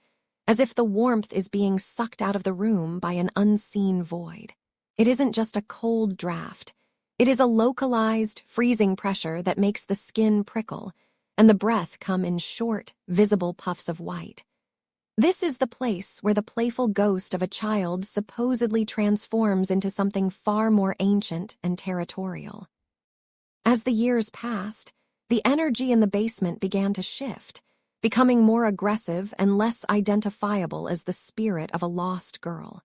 as if the warmth is being sucked out of the room by an unseen void. It isn't just a cold draft. It is a localized, freezing pressure that makes the skin prickle and the breath come in short, visible puffs of white. This is the place where the playful ghost of a child supposedly transforms into something far more ancient and territorial. As the years passed, the energy in the basement began to shift, becoming more aggressive and less identifiable as the spirit of a lost girl.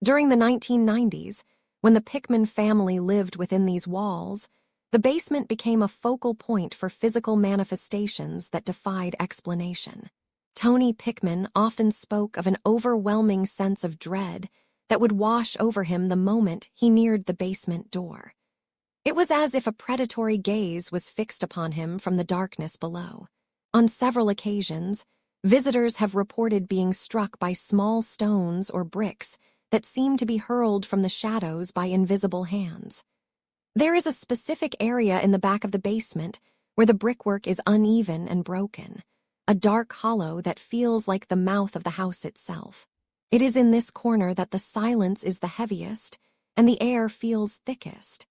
During the 1990s, when the Pickman family lived within these walls, the basement became a focal point for physical manifestations that defied explanation. Tony Pickman often spoke of an overwhelming sense of dread that would wash over him the moment he neared the basement door. It was as if a predatory gaze was fixed upon him from the darkness below. On several occasions, visitors have reported being struck by small stones or bricks that seem to be hurled from the shadows by invisible hands. There is a specific area in the back of the basement where the brickwork is uneven and broken, a dark hollow that feels like the mouth of the house itself. It is in this corner that the silence is the heaviest and the air feels thickest.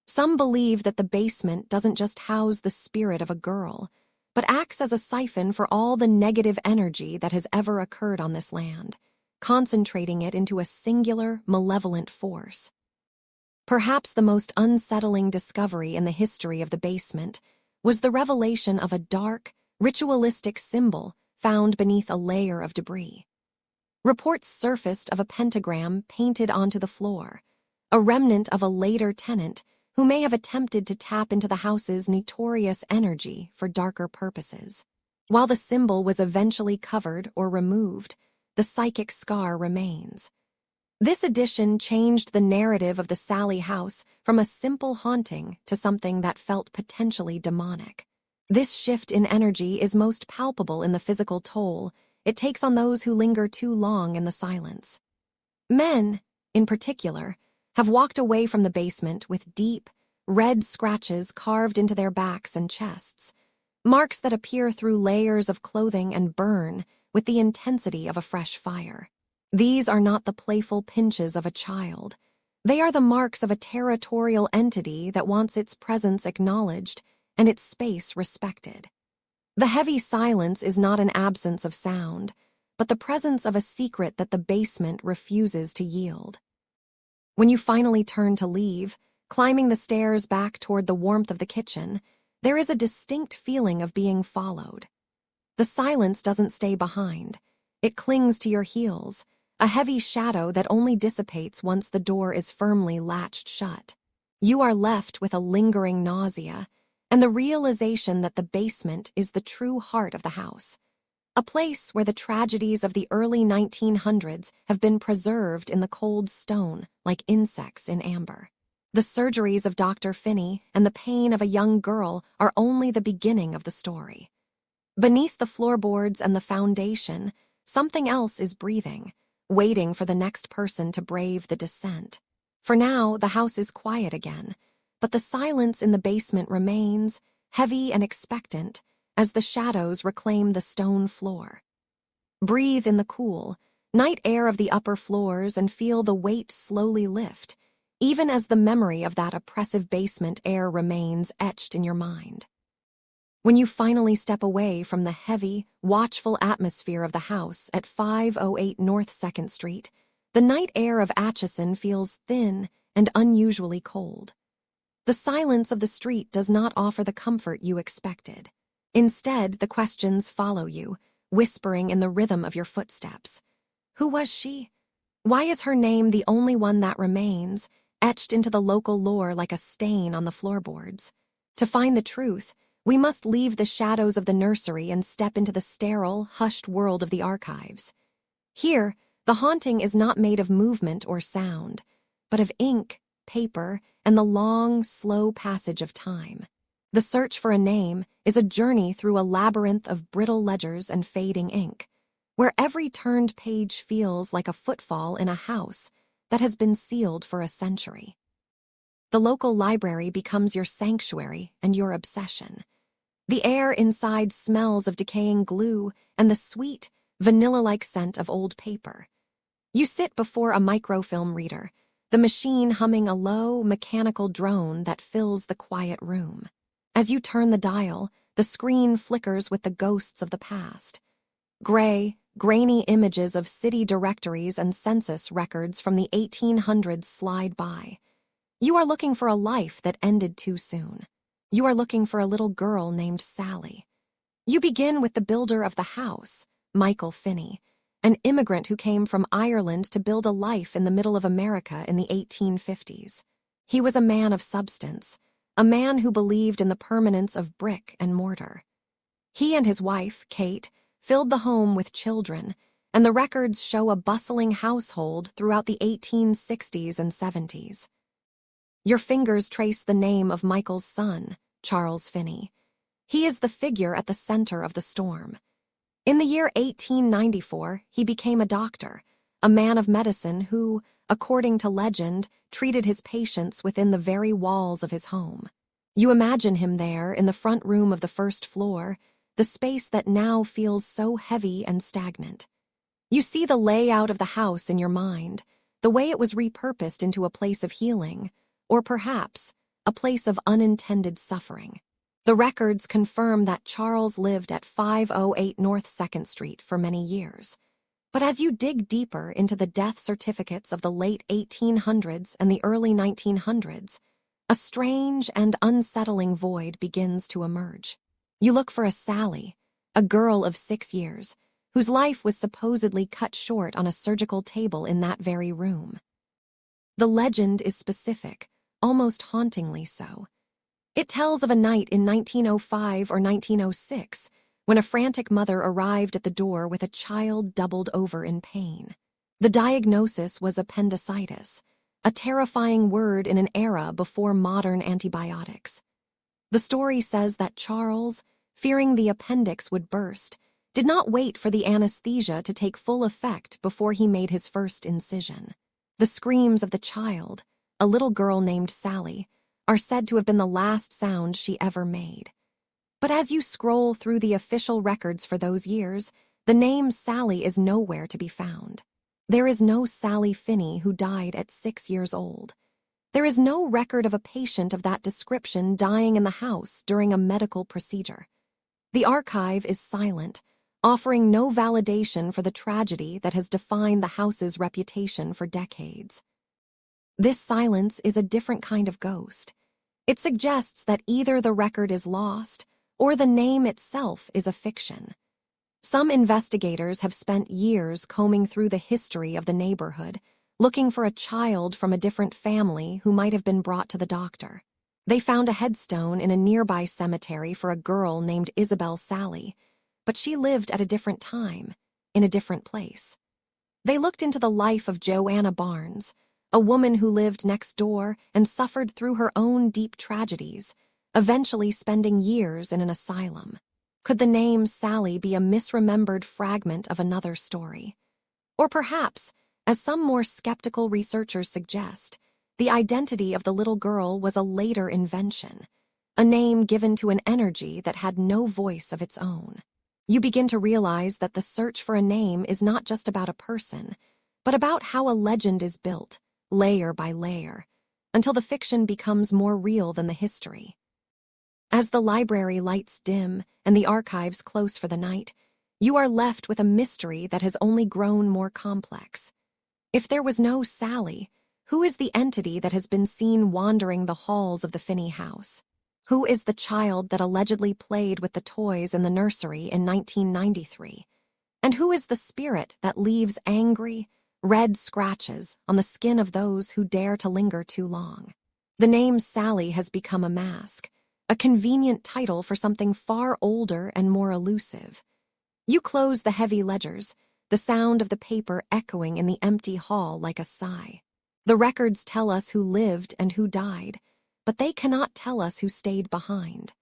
Some believe that the basement doesn't just house the spirit of a girl, but acts as a siphon for all the negative energy that has ever occurred on this land, concentrating it into a singular, malevolent force. Perhaps the most unsettling discovery in the history of the basement was the revelation of a dark, ritualistic symbol found beneath a layer of debris. Reports surfaced of a pentagram painted onto the floor, a remnant of a later tenant who may have attempted to tap into the house's notorious energy for darker purposes. While the symbol was eventually covered or removed, the psychic scar remains. This addition changed the narrative of the Sallie House from a simple haunting to something that felt potentially demonic. This shift in energy is most palpable in the physical toll it takes on those who linger too long in the silence. Men, in particular, have walked away from the basement with deep, red scratches carved into their backs and chests, marks that appear through layers of clothing and burn with the intensity of a fresh fire. These are not the playful pinches of a child. They are the marks of a territorial entity that wants its presence acknowledged and its space respected. The heavy silence is not an absence of sound, but the presence of a secret that the basement refuses to yield. When you finally turn to leave, climbing the stairs back toward the warmth of the kitchen, there is a distinct feeling of being followed. The silence doesn't stay behind. It clings to your heels, a heavy shadow that only dissipates once the door is firmly latched shut. You are left with a lingering nausea and the realization that the basement is the true heart of the house, a place where the tragedies of the early 1900s have been preserved in the cold stone like insects in amber. The surgeries of Dr. Finney and the pain of a young girl are only the beginning of the story. Beneath the floorboards and the foundation, something else is breathing, waiting for the next person to brave the descent. For now, the house is quiet again, but the silence in the basement remains, heavy and expectant, as the shadows reclaim the stone floor. Breathe in the cool, night air of the upper floors and feel the weight slowly lift, even as the memory of that oppressive basement air remains etched in your mind. When you finally step away from the heavy, watchful atmosphere of the house at 508 North 2nd Street, the night air of Atchison feels thin and unusually cold. The silence of the street does not offer the comfort you expected. Instead, the questions follow you, whispering in the rhythm of your footsteps. Who was she? Why is her name the only one that remains, etched into the local lore like a stain on the floorboards? To find the truth, we must leave the shadows of the nursery and step into the sterile, hushed world of the archives. Here, the haunting is not made of movement or sound, but of ink, paper, and the long, slow passage of time. The search for a name is a journey through a labyrinth of brittle ledgers and fading ink, where every turned page feels like a footfall in a house that has been sealed for a century. The local library becomes your sanctuary and your obsession. The air inside smells of decaying glue and the sweet, vanilla-like scent of old paper. You sit before a microfilm reader, the machine humming a low, mechanical drone that fills the quiet room. As you turn the dial, the screen flickers with the ghosts of the past. Gray, grainy images of city directories and census records from the 1800s slide by. You are looking for a life that ended too soon. You are looking for a little girl named Sallie. You begin with the builder of the house, Michael Finney, an immigrant who came from Ireland to build a life in the middle of America in the 1850s. He was a man of substance, a man who believed in the permanence of brick and mortar. He and his wife, Kate, filled the home with children, and the records show a bustling household throughout the 1860s and 70s. Your fingers trace the name of Michael's son, Charles Finney. He is the figure at the center of the storm. In the year 1894, he became a doctor, a man of medicine who, according to legend, treated his patients within the very walls of his home. You imagine him there in the front room of the first floor, the space that now feels so heavy and stagnant. You see the layout of the house in your mind, the way it was repurposed into a place of healing, or perhaps a place of unintended suffering. The records confirm that Charles lived at 508 North 2nd Street for many years. But as you dig deeper into the death certificates of the late 1800s and the early 1900s, a strange and unsettling void begins to emerge. You look for a Sallie, a girl of 6 years, whose life was supposedly cut short on a surgical table in that very room. The legend is specific, almost hauntingly so. It tells of a night in 1905 or 1906 when a frantic mother arrived at the door with a child doubled over in pain. The diagnosis was appendicitis, a terrifying word in an era before modern antibiotics. The story says that Charles, fearing the appendix would burst, did not wait for the anesthesia to take full effect before he made his first incision. The screams of the child, a little girl named Sallie, are said to have been the last sound she ever made. But as you scroll through the official records for those years, the name Sallie is nowhere to be found. There is no Sally Finney who died at 6 years old. There is no record of a patient of that description dying in the house during a medical procedure. The archive is silent, offering no validation for the tragedy that has defined the house's reputation for decades. This silence is a different kind of ghost. It suggests that either the record is lost or the name itself is a fiction. Some investigators have spent years combing through the history of the neighborhood, looking for a child from a different family who might have been brought to the doctor. They found a headstone in a nearby cemetery for a girl named Isabel Sallie, but she lived at a different time, in a different place. They looked into the life of Joanna Barnes, a woman who lived next door and suffered through her own deep tragedies, eventually spending years in an asylum. Could the name Sallie be a misremembered fragment of another story? Or perhaps, as some more skeptical researchers suggest, the identity of the little girl was a later invention, a name given to an energy that had no voice of its own. You begin to realize that the search for a name is not just about a person, but about how a legend is built, layer by layer, until the fiction becomes more real than the history. As the library lights dim and the archives close for the night, you are left with a mystery that has only grown more complex. If there was no Sallie, who is the entity that has been seen wandering the halls of the Finney house? Who is the child that allegedly played with the toys in the nursery in 1993? And who is the spirit that leaves angry, red scratches on the skin of those who dare to linger too long? The name Sallie has become a mask, a convenient title for something far older and more elusive. You close the heavy ledgers, the sound of the paper echoing in the empty hall like a sigh. The records tell us who lived and who died, but they cannot tell us who stayed behind.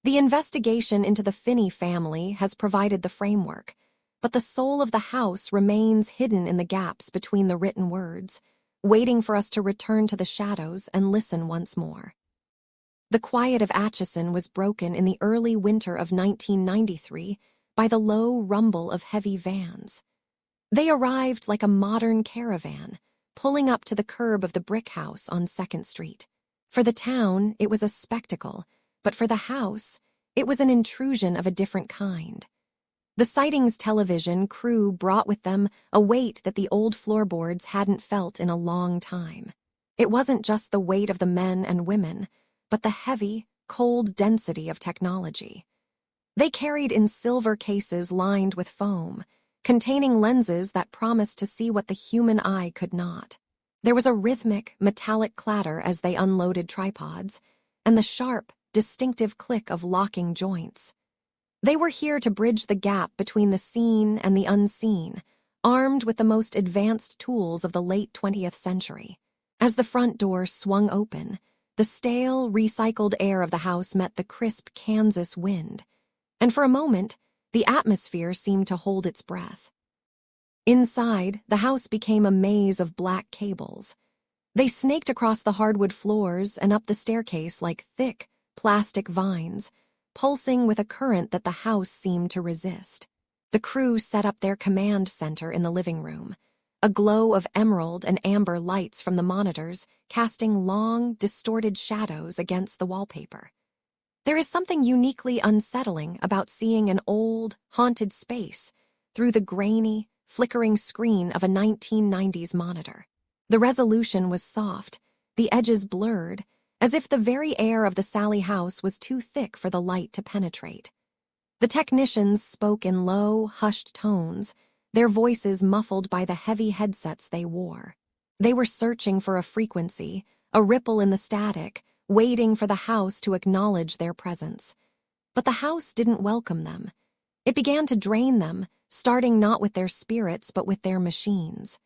The investigation into the Finney family has provided the framework, but the soul of the house remains hidden in the gaps between the written words, waiting for us to return to the shadows and listen once more. The quiet of Atchison was broken in the early winter of 1993 by the low rumble of heavy vans. They arrived like a modern caravan, pulling up to the curb of the brick house on 2nd Street. For the town, it was a spectacle, but for the house, it was an intrusion of a different kind. The sightings television crew brought with them a weight that the old floorboards hadn't felt in a long time. It wasn't just the weight of the men and women, but the heavy, cold density of technology. They carried in silver cases lined with foam, containing lenses that promised to see what the human eye could not. There was a rhythmic, metallic clatter as they unloaded tripods, and the sharp, distinctive click of locking joints. They were here to bridge the gap between the seen and the unseen, armed with the most advanced tools of the late 20th century. As the front door swung open, the stale, recycled air of the house met the crisp Kansas wind, and for a moment, the atmosphere seemed to hold its breath. Inside, the house became a maze of black cables. They snaked across the hardwood floors and up the staircase like thick, plastic vines, pulsing with a current that the house seemed to resist. The crew set up their command center in the living room, a glow of emerald and amber lights from the monitors casting long, distorted shadows against the wallpaper. There is something uniquely unsettling about seeing an old, haunted space through the grainy, flickering screen of a 1990s monitor. The resolution was soft, the edges blurred, as if the very air of the Sallie House was too thick for the light to penetrate. The technicians spoke in low, hushed tones, their voices muffled by the heavy headsets they wore. They were searching for a frequency, a ripple in the static, waiting for the house to acknowledge their presence. But the house didn't welcome them. It began to drain them, starting not with their spirits but with their machines.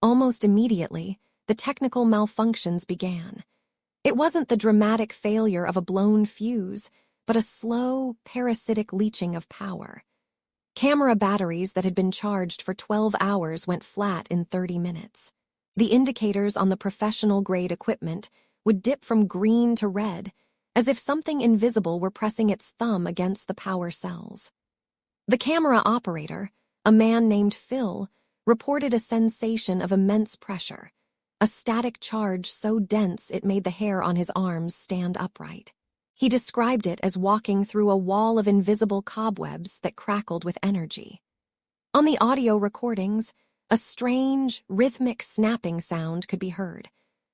Almost immediately, the technical malfunctions began. It wasn't the dramatic failure of a blown fuse, but a slow, parasitic leaching of power. Camera batteries that had been charged for 12 hours went flat in 30 minutes. The indicators on the professional-grade equipment would dip from green to red, as if something invisible were pressing its thumb against the power cells. The camera operator, a man named Phil, reported a sensation of immense pressure, a static charge so dense it made the hair on his arms stand upright. He described it as walking through a wall of invisible cobwebs that crackled with energy. On the audio recordings, a strange, rhythmic snapping sound could be heard,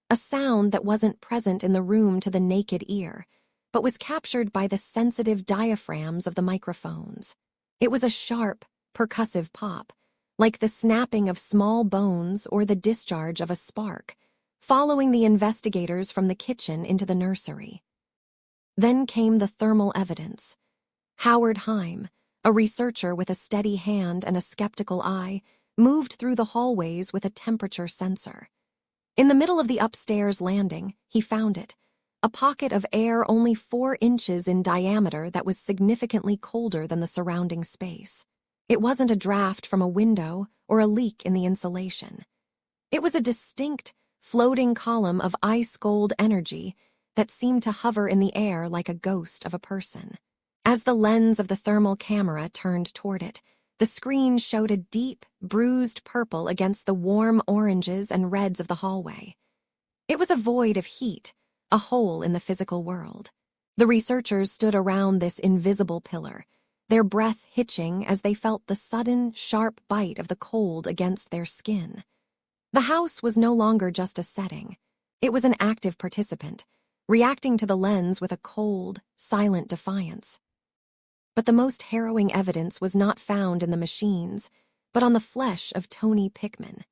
a sound that wasn't present in the room to the naked ear, but was captured by the sensitive diaphragms of the microphones. It was a sharp, percussive pop, like the snapping of small bones or the discharge of a spark, following the investigators from the kitchen into the nursery. Then came the thermal evidence. Howard Heim, a researcher with a steady hand and a skeptical eye, moved through the hallways with a temperature sensor. In the middle of the upstairs landing, he found it, a pocket of air only 4 inches in diameter that was significantly colder than the surrounding space. It wasn't a draft from a window or a leak in the insulation. It was a distinct, floating column of ice-cold energy that seemed to hover in the air like a ghost of a person. As the lens of the thermal camera turned toward it, the screen showed a deep, bruised purple against the warm oranges and reds of the hallway. It was a void of heat, a hole in the physical world. The researchers stood around this invisible pillar, their breath hitching as they felt the sudden, sharp bite of the cold against their skin. The house was no longer just a setting. It was an active participant, reacting to the lens with a cold, silent defiance. But the most harrowing evidence was not found in the machines, but on the flesh of Tony Pickman.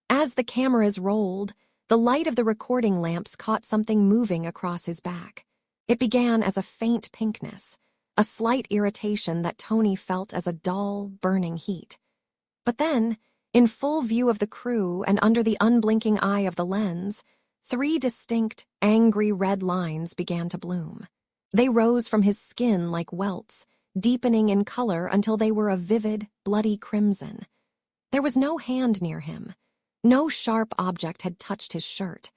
As the cameras rolled, the light of the recording lamps caught something moving across his back. It began as a faint pinkness, a slight irritation that Tony felt as a dull, burning heat. But then, in full view of the crew and under the unblinking eye of the lens, 3 distinct, angry red lines began to bloom. They rose from his skin like welts, deepening in color until they were a vivid, bloody crimson. There was no hand near him. No sharp object had touched his shirt.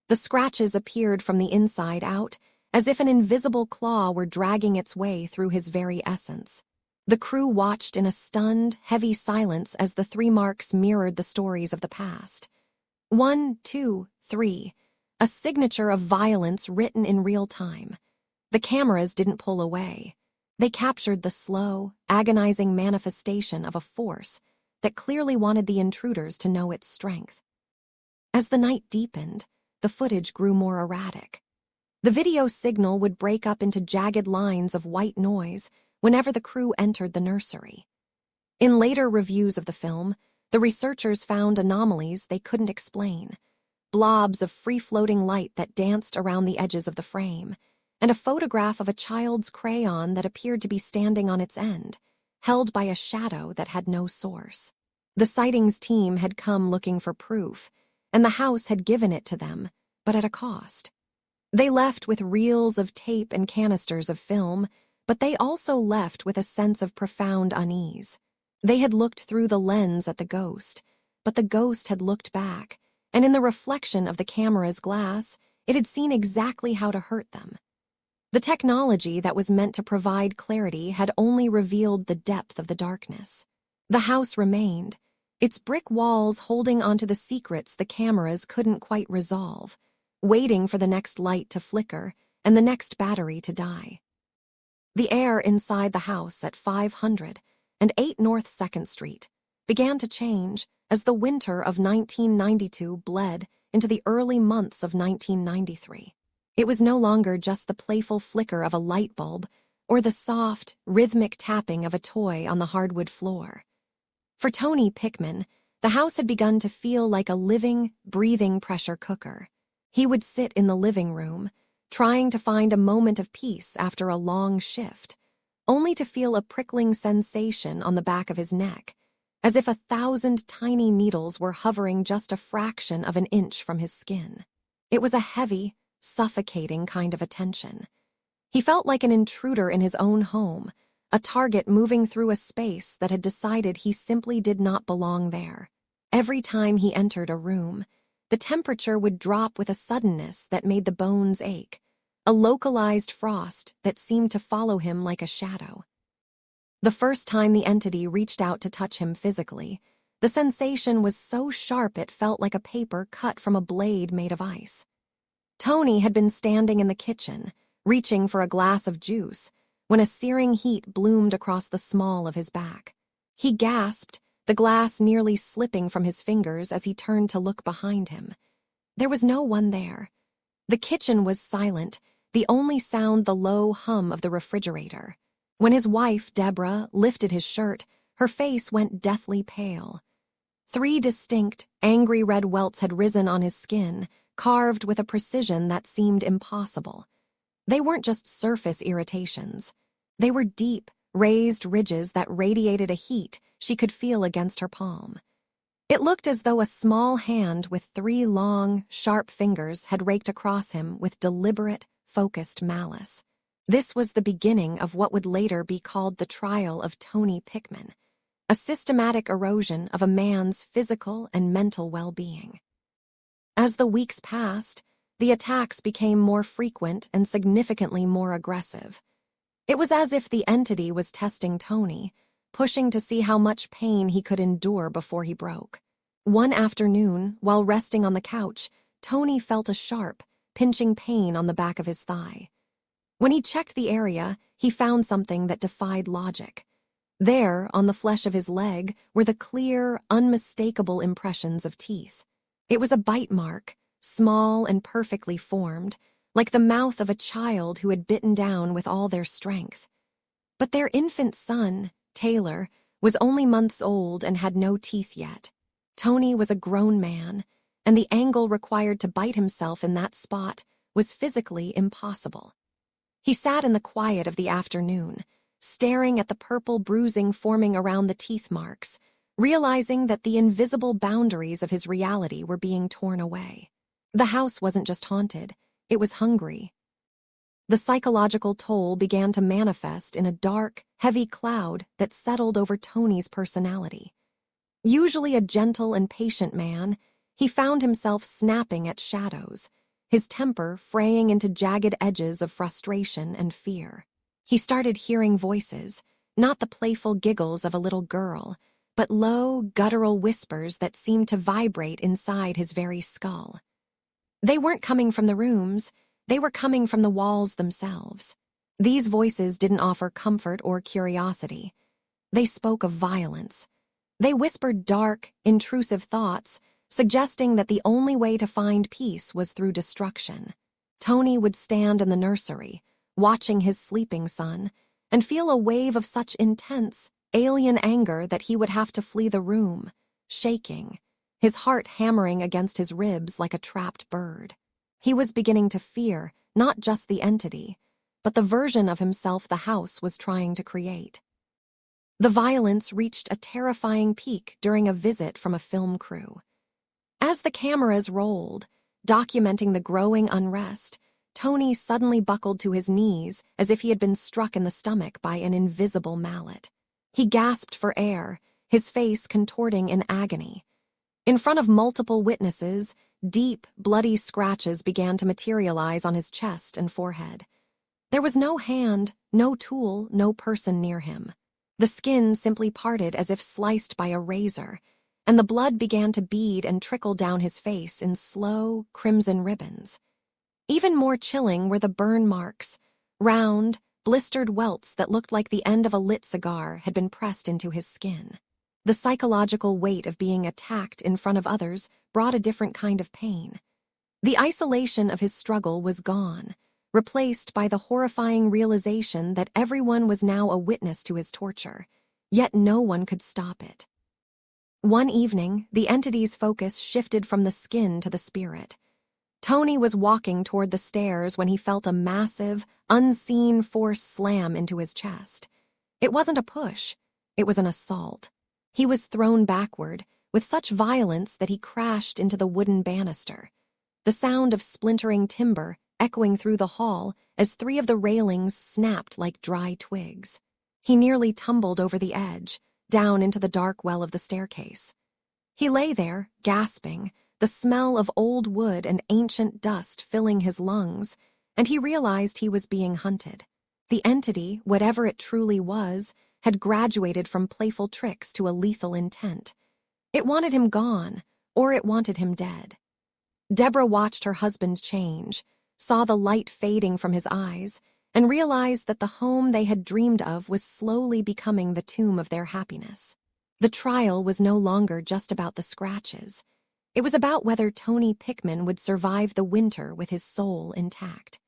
The scratches appeared from the inside out, as if an invisible claw were dragging its way through his very essence. The crew watched in a stunned, heavy silence as the 3 marks mirrored the stories of the past. 1, 2, 3, a signature of violence written in real time. The cameras didn't pull away. They captured the slow, agonizing manifestation of a force that clearly wanted the intruders to know its strength. As the night deepened, the footage grew more erratic. The video signal would break up into jagged lines of white noise whenever the crew entered the nursery. In later reviews of the film, the researchers found anomalies they couldn't explain, blobs of free-floating light that danced around the edges of the frame, and a photograph of a child's crayon that appeared to be standing on its end, held by a shadow that had no source. The sightings team had come looking for proof, and the house had given it to them, but at a cost. They left with reels of tape and canisters of film, but they also left with a sense of profound unease. They had looked through the lens at the ghost, but the ghost had looked back, and in the reflection of the camera's glass, it had seen exactly how to hurt them. The technology that was meant to provide clarity had only revealed the depth of the darkness. The house remained, its brick walls holding onto the secrets the cameras couldn't quite resolve, waiting for the next light to flicker and the next battery to die. The air inside the house at 500 and 8 North 2nd Street began to change as the winter of 1992 bled into the early months of 1993. It was no longer just the playful flicker of a light bulb or the soft, rhythmic tapping of a toy on the hardwood floor. For Tony Pickman, the house had begun to feel like a living, breathing pressure cooker. He would sit in the living room, trying to find a moment of peace after a long shift, only to feel a prickling sensation on the back of his neck, as if 1,000 tiny needles were hovering just a fraction of an inch from his skin. It was a heavy, suffocating kind of attention. He felt like an intruder in his own home, a target moving through a space that had decided he simply did not belong there. Every time he entered a room, the temperature would drop with a suddenness that made the bones ache, a localized frost that seemed to follow him like a shadow. The first time the entity reached out to touch him physically, the sensation was so sharp it felt like a paper cut from a blade made of ice. Tony had been standing in the kitchen, reaching for a glass of juice, when a searing heat bloomed across the small of his back. He gasped, the glass nearly slipping from his fingers as he turned to look behind him. There was no one there. The kitchen was silent, the only sound the low hum of the refrigerator. When his wife, Deborah, lifted his shirt, her face went deathly pale. 3 distinct, angry red welts had risen on his skin, carved with a precision that seemed impossible. They weren't just surface irritations. They were deep, raised ridges that radiated a heat she could feel against her palm. It looked as though a small hand with 3 long, sharp fingers had raked across him with deliberate, focused malice. This was the beginning of what would later be called the trial of Tony Pickman, a systematic erosion of a man's physical and mental well-being. As the weeks passed, the attacks became more frequent and significantly more aggressive. It was as if the entity was testing Tony, pushing to see how much pain he could endure before he broke. One afternoon, while resting on the couch, Tony felt a sharp, pinching pain on the back of his thigh. When he checked the area, he found something that defied logic. There, on the flesh of his leg, were the clear, unmistakable impressions of teeth. It was a bite mark, small and perfectly formed, like the mouth of a child who had bitten down with all their strength. But their infant son, Taylor, was only months old and had no teeth yet. Tony was a grown man, and the angle required to bite himself in that spot was physically impossible. He sat in the quiet of the afternoon, staring at the purple bruising forming around the teeth marks, realizing that the invisible boundaries of his reality were being torn away. The house wasn't just haunted, it was hungry. The psychological toll began to manifest in a dark, heavy cloud that settled over Tony's personality. Usually a gentle and patient man, he found himself snapping at shadows, his temper fraying into jagged edges of frustration and fear. He started hearing voices, not the playful giggles of a little girl, but low, guttural whispers that seemed to vibrate inside his very skull. They weren't coming from the rooms, they were coming from the walls themselves. These voices didn't offer comfort or curiosity. They spoke of violence. They whispered dark, intrusive thoughts, suggesting that the only way to find peace was through destruction. Tony would stand in the nursery, watching his sleeping son, and feel a wave of such intense, alien anger that he would have to flee the room, shaking, his heart hammering against his ribs like a trapped bird. He was beginning to fear not just the entity, but the version of himself the house was trying to create. The violence reached a terrifying peak during a visit from a film crew. As the cameras rolled, documenting the growing unrest, Tony suddenly buckled to his knees as if he had been struck in the stomach by an invisible mallet. He gasped for air, his face contorting in agony. In front of multiple witnesses, deep, bloody scratches began to materialize on his chest and forehead. There was no hand, no tool, no person near him. The skin simply parted as if sliced by a razor, and the blood began to bead and trickle down his face in slow, crimson ribbons. Even more chilling were the burn marks, round, blistered welts that looked like the end of a lit cigar had been pressed into his skin. The psychological weight of being attacked in front of others brought a different kind of pain. The isolation of his struggle was gone, replaced by the horrifying realization that everyone was now a witness to his torture, yet no one could stop it. One evening, the entity's focus shifted from the skin to the spirit. Tony was walking toward the stairs when he felt a massive, unseen force slam into his chest. It wasn't a push, it was an assault. He was thrown backward with such violence that he crashed into the wooden banister, the sound of splintering timber echoing through the hall as 3 of the railings snapped like dry twigs. He nearly tumbled over the edge, down into the dark well of the staircase. He lay there, gasping, the smell of old wood and ancient dust filling his lungs, and he realized he was being hunted. The entity, whatever it truly was, had graduated from playful tricks to a lethal intent. It wanted him gone, or it wanted him dead. Deborah watched her husband change, saw the light fading from his eyes, and realized that the home they had dreamed of was slowly becoming the tomb of their happiness. The trial was no longer just about the scratches. It was about whether Tony Pickman would survive the winter with his soul intact.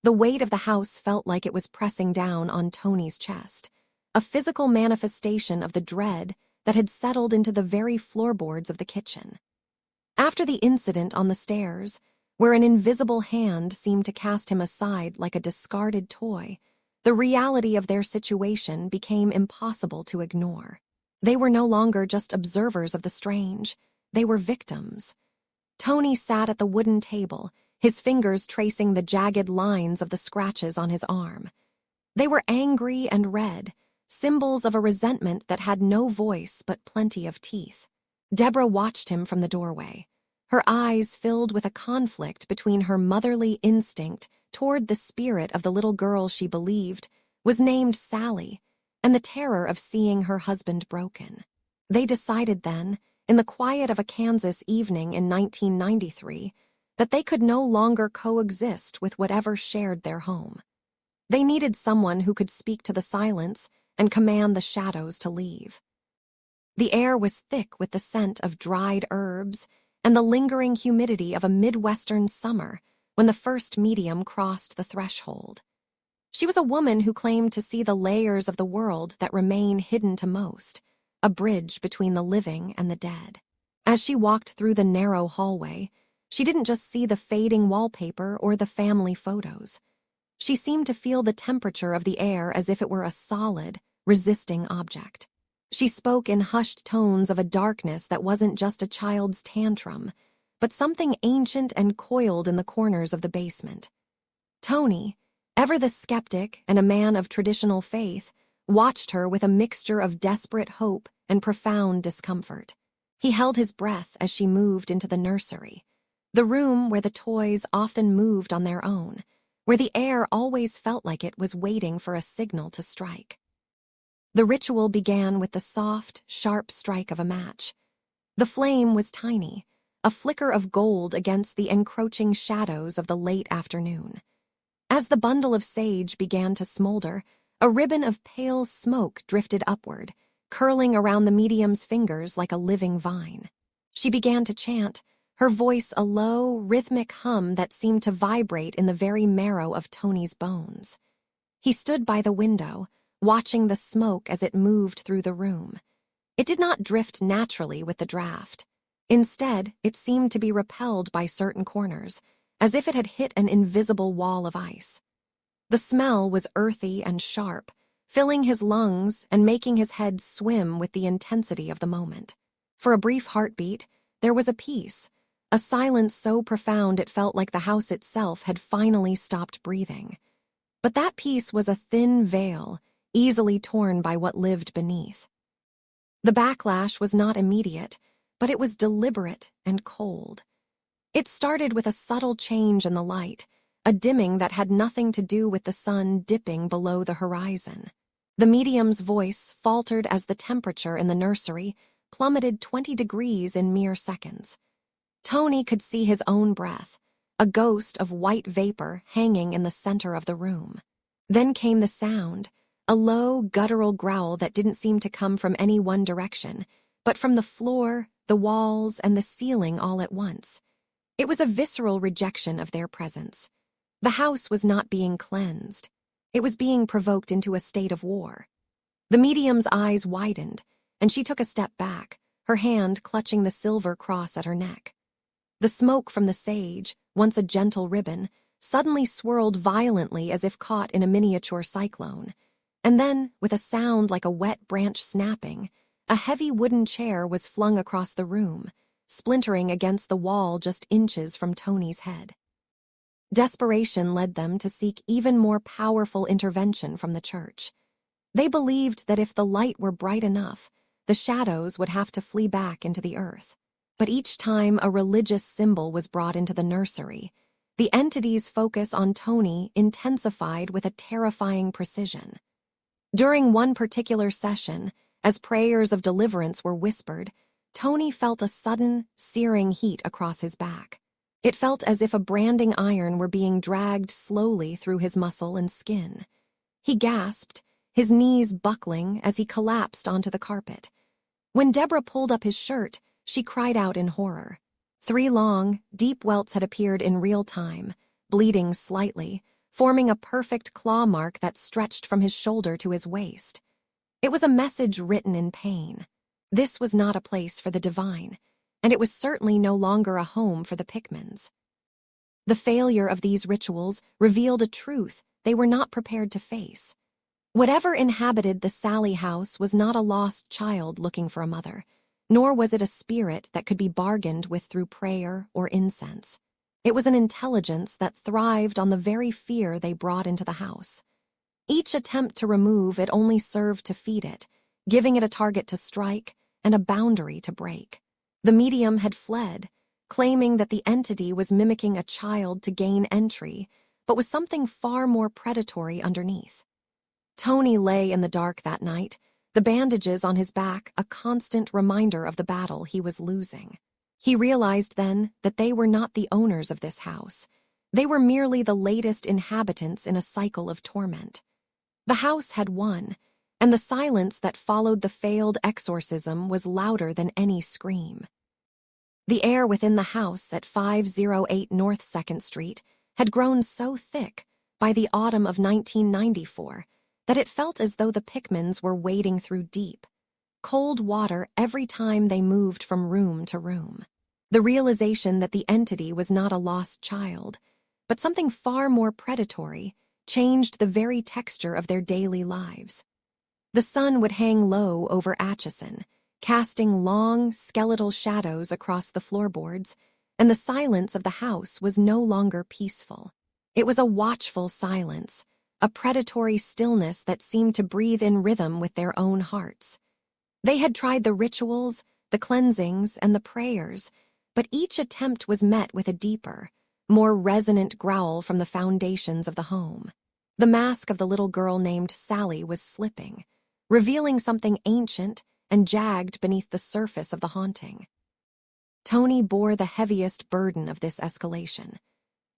The weight of the house felt like it was pressing down on Tony's chest, a physical manifestation of the dread that had settled into the very floorboards of the kitchen. After the incident on the stairs, where an invisible hand seemed to cast him aside like a discarded toy, the reality of their situation became impossible to ignore. They were no longer just observers of the strange, they were victims. Tony sat at the wooden table, his fingers tracing the jagged lines of the scratches on his arm. They were angry and red, symbols of a resentment that had no voice but plenty of teeth. Deborah watched him from the doorway, her eyes filled with a conflict between her motherly instinct toward the spirit of the little girl she believed was named Sallie and the terror of seeing her husband broken. They decided then, in the quiet of a Kansas evening in 1993, that they could no longer coexist with whatever shared their home. They needed someone who could speak to the silence and command the shadows to leave. The air was thick with the scent of dried herbs and the lingering humidity of a Midwestern summer when the first medium crossed the threshold. She was a woman who claimed to see the layers of the world that remain hidden to most, a bridge between the living and the dead. As she walked through the narrow hallway, she didn't just see the fading wallpaper or the family photos. She seemed to feel the temperature of the air as if it were a solid, resisting object. She spoke in hushed tones of a darkness that wasn't just a child's tantrum, but something ancient and coiled in the corners of the basement. Tony, ever the skeptic and a man of traditional faith, watched her with a mixture of desperate hope and profound discomfort. He held his breath as she moved into the nursery, the room where the toys often moved on their own, where the air always felt like it was waiting for a signal to strike. The ritual began with the soft, sharp strike of a match. The flame was tiny, a flicker of gold against the encroaching shadows of the late afternoon. As the bundle of sage began to smolder, a ribbon of pale smoke drifted upward, curling around the medium's fingers like a living vine. She began to chant, her voice a low, rhythmic hum that seemed to vibrate in the very marrow of Tony's bones. He stood by the window, watching the smoke as it moved through the room. It did not drift naturally with the draft. Instead, it seemed to be repelled by certain corners, as if it had hit an invisible wall of ice. The smell was earthy and sharp, filling his lungs and making his head swim with the intensity of the moment. For a brief heartbeat, there was a peace, a silence so profound it felt like the house itself had finally stopped breathing. But that peace was a thin veil, easily torn by what lived beneath. The backlash was not immediate, but it was deliberate and cold. It started with a subtle change in the light, a dimming that had nothing to do with the sun dipping below the horizon. The medium's voice faltered as the temperature in the nursery plummeted 20 degrees in mere seconds. Tony could see his own breath, a ghost of white vapor hanging in the center of the room. Then came the sound, a low, guttural growl that didn't seem to come from any one direction, but from the floor, the walls, and the ceiling all at once. It was a visceral rejection of their presence. The house was not being cleansed. It was being provoked into a state of war. The medium's eyes widened, and she took a step back, her hand clutching the silver cross at her neck. The smoke from the sage, once a gentle ribbon, suddenly swirled violently as if caught in a miniature cyclone. And then, with a sound like a wet branch snapping, A heavy wooden chair was flung across the room, splintering against the wall just inches from Tony's head. Desperation led them to seek even more powerful intervention from the church. They believed that if the light were bright enough, the shadows would have to flee back into the earth. But each time a religious symbol was brought into the nursery, the entity's focus on Tony intensified with a terrifying precision. During one particular session, as prayers of deliverance were whispered, Tony felt a sudden, searing heat across his back. It felt as if a branding iron were being dragged slowly through his muscle and skin. He gasped, his knees buckling as he collapsed onto the carpet. When Deborah pulled up his shirt, she cried out in horror. 3 long, deep welts had appeared in real time, bleeding slightly, forming a perfect claw mark that stretched from his shoulder to his waist. It was a message written in pain. This was not a place for the divine, and it was certainly no longer a home for the Pickmans. The failure of these rituals revealed a truth they were not prepared to face. Whatever inhabited the Sallie House was not a lost child looking for a mother, nor was it a spirit that could be bargained with through prayer or incense. It was an intelligence that thrived on the very fear they brought into the house. Each attempt to remove it only served to feed it, giving it a target to strike and a boundary to break. The medium had fled, claiming that the entity was mimicking a child to gain entry, but was something far more predatory underneath. Tony lay in the dark that night, the bandages on his back a constant reminder of the battle he was losing. He realized then that they were not the owners of this house. They were merely the latest inhabitants in a cycle of torment. The house had won, and the silence that followed the failed exorcism was louder than any scream. The air within the house at 508 North 2nd Street had grown so thick by the autumn of 1994 that it felt as though the Pickmans were wading through deep, cold water every time they moved from room to room. The realization that the entity was not a lost child, but something far more predatory, changed the very texture of their daily lives. The sun would hang low over Atchison, casting long, skeletal shadows across the floorboards, and the silence of the house was no longer peaceful. It was a watchful silence, a predatory stillness that seemed to breathe in rhythm with their own hearts. They had tried the rituals, the cleansings, and the prayers, but each attempt was met with a deeper, more resonant growl from the foundations of the home. The mask of the little girl named Sallie was slipping, revealing something ancient and jagged beneath the surface of the haunting. Tony bore the heaviest burden of this escalation.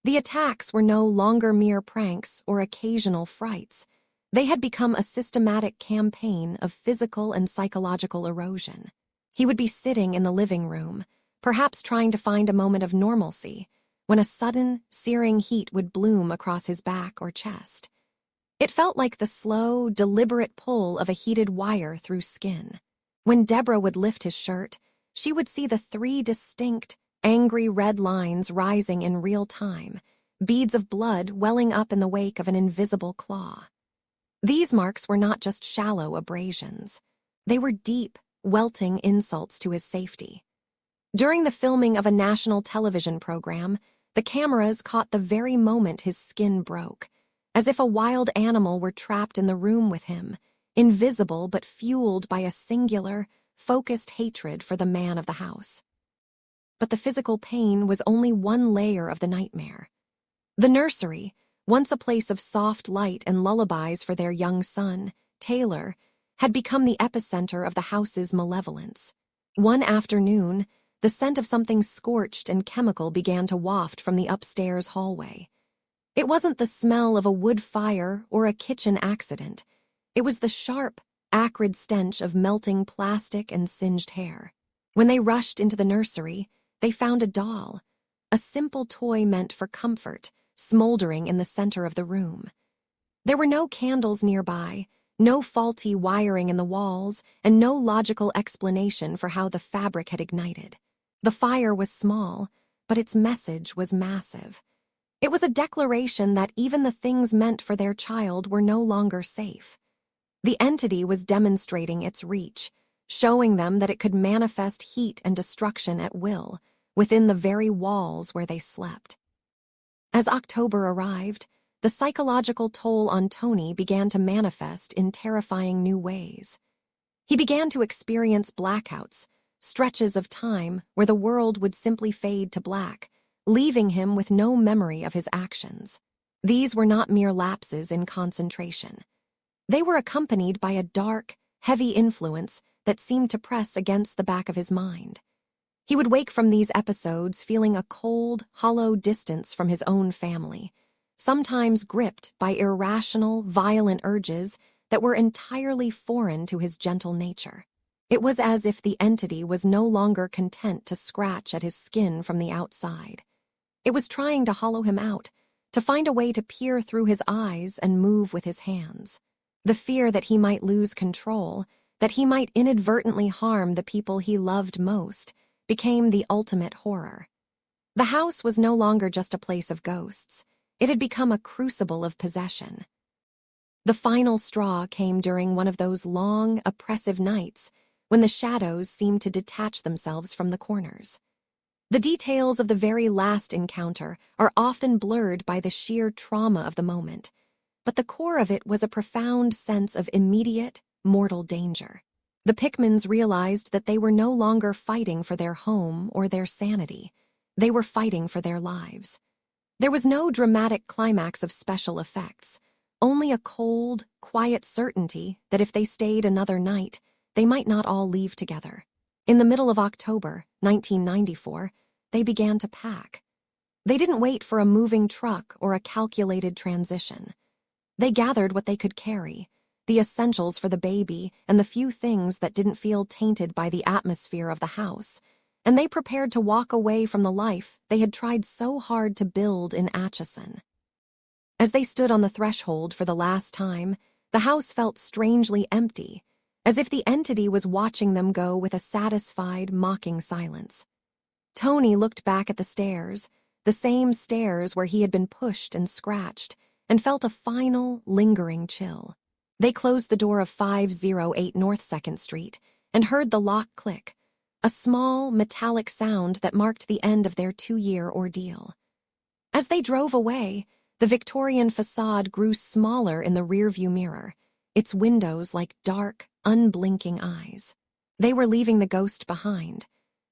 The attacks were no longer mere pranks or occasional frights. They had become a systematic campaign of physical and psychological erosion. He would be sitting in the living room, perhaps trying to find a moment of normalcy, when a sudden, searing heat would bloom across his back or chest. It felt like the slow, deliberate pull of a heated wire through skin. When Deborah would lift his shirt, she would see the 3 distinct, angry red lines rising in real time, beads of blood welling up in the wake of an invisible claw. These marks were not just shallow abrasions. They were deep, welting insults to his safety. During the filming of a national television program, the cameras caught the very moment his skin broke, as if a wild animal were trapped in the room with him, invisible but fueled by a singular, focused hatred for the man of the house. But the physical pain was only one layer of the nightmare. The nursery, once a place of soft light and lullabies for their young son, Taylor, had become the epicenter of the house's malevolence. One afternoon, the scent of something scorched and chemical began to waft from the upstairs hallway. It wasn't the smell of a wood fire or a kitchen accident. It was the sharp, acrid stench of melting plastic and singed hair. When they rushed into the nursery, they found a doll, a simple toy meant for comfort, smoldering in the center of the room. There were no candles nearby, no faulty wiring in the walls, and no logical explanation for how the fabric had ignited. The fire was small, but its message was massive. It was a declaration that even the things meant for their child were no longer safe. The entity was demonstrating its reach, showing them that it could manifest heat and destruction at will within the very walls where they slept. As October arrived, the psychological toll on Tony began to manifest in terrifying new ways. He began to experience blackouts, stretches of time where the world would simply fade to black, leaving him with no memory of his actions. These were not mere lapses in concentration. They were accompanied by a dark, heavy influence that seemed to press against the back of his mind. He would wake from these episodes feeling a cold, hollow distance from his own family, sometimes gripped by irrational, violent urges that were entirely foreign to his gentle nature. It was as if the entity was no longer content to scratch at his skin from the outside. It was trying to hollow him out, to find a way to peer through his eyes and move with his hands. The fear that he might lose control, that he might inadvertently harm the people he loved most, became the ultimate horror. The house was no longer just a place of ghosts. It had become a crucible of possession. The final straw came during one of those long, oppressive nights when the shadows seemed to detach themselves from the corners. The details of the very last encounter are often blurred by the sheer trauma of the moment, but the core of it was a profound sense of immediate, mortal danger. The Pickmans realized that they were no longer fighting for their home or their sanity. They were fighting for their lives. There was no dramatic climax of special effects, only a cold, quiet certainty that if they stayed another night, they might not all leave together. In the middle of October, 1994, they began to pack. They didn't wait for a moving truck or a calculated transition. They gathered what they could carry, the essentials for the baby and the few things that didn't feel tainted by the atmosphere of the house, and they prepared to walk away from the life they had tried so hard to build in Atchison. As they stood on the threshold for the last time, the house felt strangely empty, as if the entity was watching them go with a satisfied, mocking silence. Tony looked back at the stairs, the same stairs where he had been pushed and scratched, and felt a final, lingering chill. They closed the door of 508 North 2nd Street and heard the lock click, a small, metallic sound that marked the end of their 2-year ordeal. As they drove away, the Victorian facade grew smaller in the rearview mirror, its windows like dark, unblinking eyes. They were leaving the ghost behind,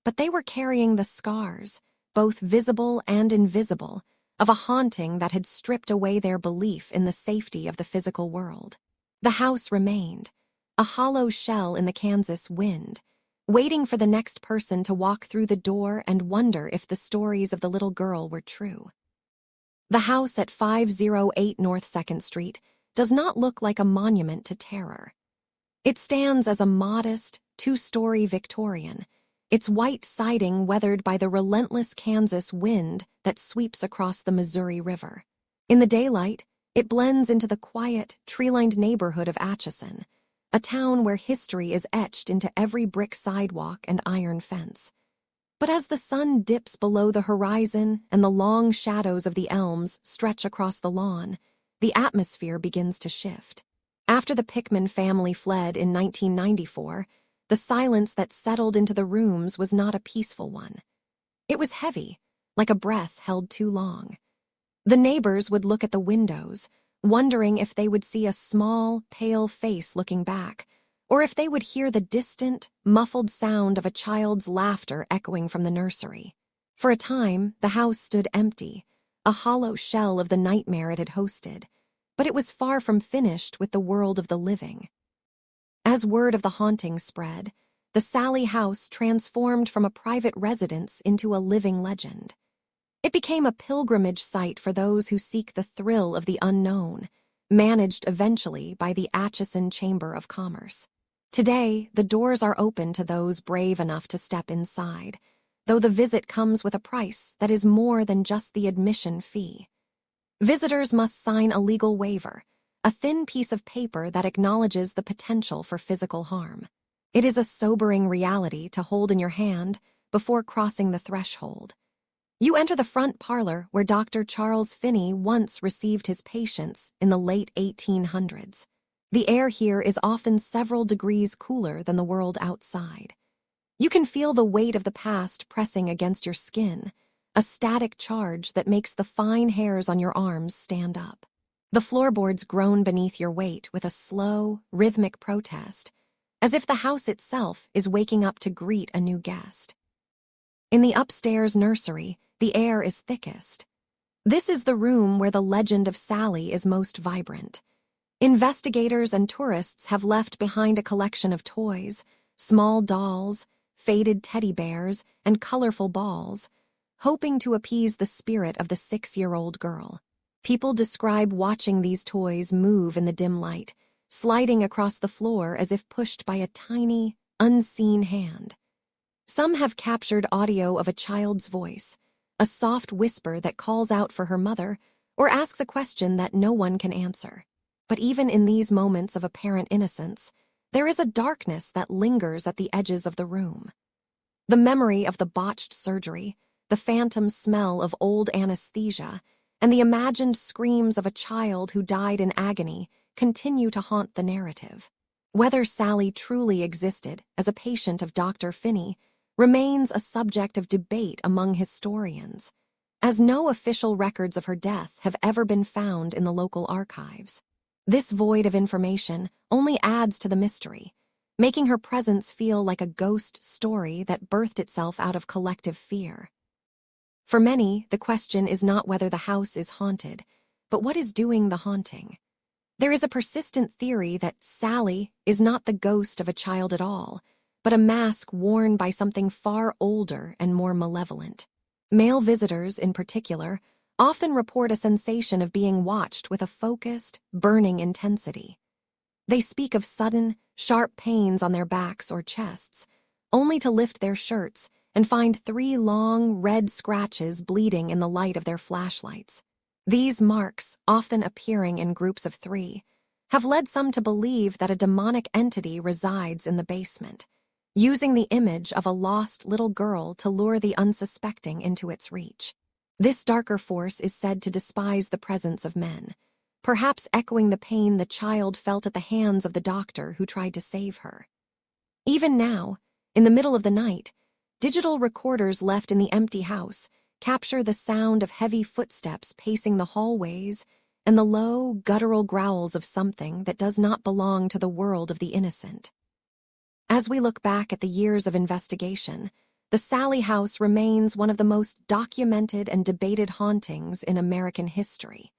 but they were carrying the scars, both visible and invisible, of a haunting that had stripped away their belief in the safety of the physical world. The house remained, a hollow shell in the Kansas wind, waiting for the next person to walk through the door and wonder if the stories of the little girl were true. The house at 508 North 2nd Street does not look like a monument to terror. It stands as a modest, 2-story Victorian, its white siding weathered by the relentless Kansas wind that sweeps across the Missouri River. In the daylight, it blends into the quiet, tree-lined neighborhood of Atchison, a town where history is etched into every brick sidewalk and iron fence. But as the sun dips below the horizon and the long shadows of the elms stretch across the lawn, the atmosphere begins to shift. After the Pickman family fled in 1994, the silence that settled into the rooms was not a peaceful one. It was heavy, like a breath held too long. The neighbors would look at the windows, wondering if they would see a small, pale face looking back, or if they would hear the distant, muffled sound of a child's laughter echoing from the nursery. For a time, the house stood empty, a hollow shell of the nightmare it had hosted, but it was far from finished with the world of the living. As word of the haunting spread, the Sallie House transformed from a private residence into a living legend. It became a pilgrimage site for those who seek the thrill of the unknown, managed eventually by the Atchison Chamber of Commerce. Today, the doors are open to those brave enough to step inside, though the visit comes with a price that is more than just the admission fee. Visitors must sign a legal waiver, a thin piece of paper that acknowledges the potential for physical harm. It is a sobering reality to hold in your hand before crossing the threshold. You enter the front parlor where Dr. Charles Finney once received his patients in the late 1800s. The air here is often several degrees cooler than the world outside. You can feel the weight of the past pressing against your skin, a static charge that makes the fine hairs on your arms stand up. The floorboards groan beneath your weight with a slow, rhythmic protest, as if the house itself is waking up to greet a new guest. In the upstairs nursery, the air is thickest. This is the room where the legend of Sallie is most vibrant. Investigators and tourists have left behind a collection of toys, small dolls, faded teddy bears, and colorful balls, hoping to appease the spirit of the 6-year-old girl. People describe watching these toys move in the dim light, sliding across the floor as if pushed by a tiny, unseen hand. Some have captured audio of a child's voice, a soft whisper that calls out for her mother or asks a question that no one can answer. But even in these moments of apparent innocence, there is a darkness that lingers at the edges of the room. The memory of the botched surgery, the phantom smell of old anesthesia, and the imagined screams of a child who died in agony continue to haunt the narrative. Whether Sallie truly existed as a patient of Dr. Finney remains a subject of debate among historians, as no official records of her death have ever been found in the local archives. This void of information only adds to the mystery, making her presence feel like a ghost story that birthed itself out of collective fear. For many, the question is not whether the house is haunted, but what is doing the haunting. There is a persistent theory that Sallie is not the ghost of a child at all, but a mask worn by something far older and more malevolent. Male visitors, in particular, often report a sensation of being watched with a focused, burning intensity. They speak of sudden, sharp pains on their backs or chests, only to lift their shirts and find 3 long, red scratches bleeding in the light of their flashlights. These marks, often appearing in groups of 3, have led some to believe that a demonic entity resides in the basement, using the image of a lost little girl to lure the unsuspecting into its reach. This darker force is said to despise the presence of men, perhaps echoing the pain the child felt at the hands of the doctor who tried to save her. Even now, in the middle of the night, digital recorders left in the empty house capture the sound of heavy footsteps pacing the hallways and the low, guttural growls of something that does not belong to the world of the innocent. As we look back at the years of investigation, the Sallie House remains one of the most documented and debated hauntings in American history.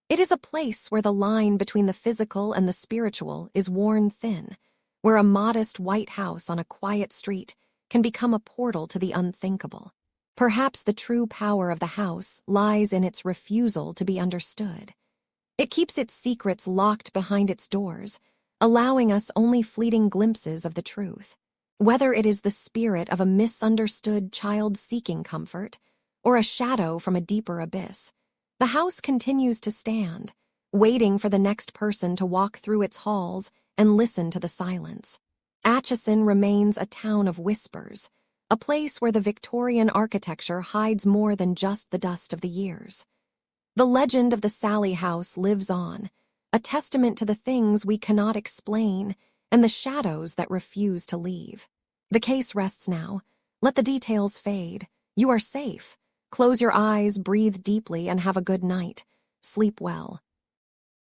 It is a place where the line between the physical and the spiritual is worn thin, where a modest white house on a quiet street can become a portal to the unthinkable. Perhaps the true power of the house lies in its refusal to be understood. It keeps its secrets locked behind its doors, allowing us only fleeting glimpses of the truth. Whether it is the spirit of a misunderstood child seeking comfort, or a shadow from a deeper abyss, the house continues to stand, waiting for the next person to walk through its halls and listen to the silence. Atchison remains a town of whispers, a place where the Victorian architecture hides more than just the dust of the years. The legend of the Sallie House lives on, a testament to the things we cannot explain and the shadows that refuse to leave. The case rests now. Let the details fade. You are safe. Close your eyes, breathe deeply, and have a good night. Sleep well.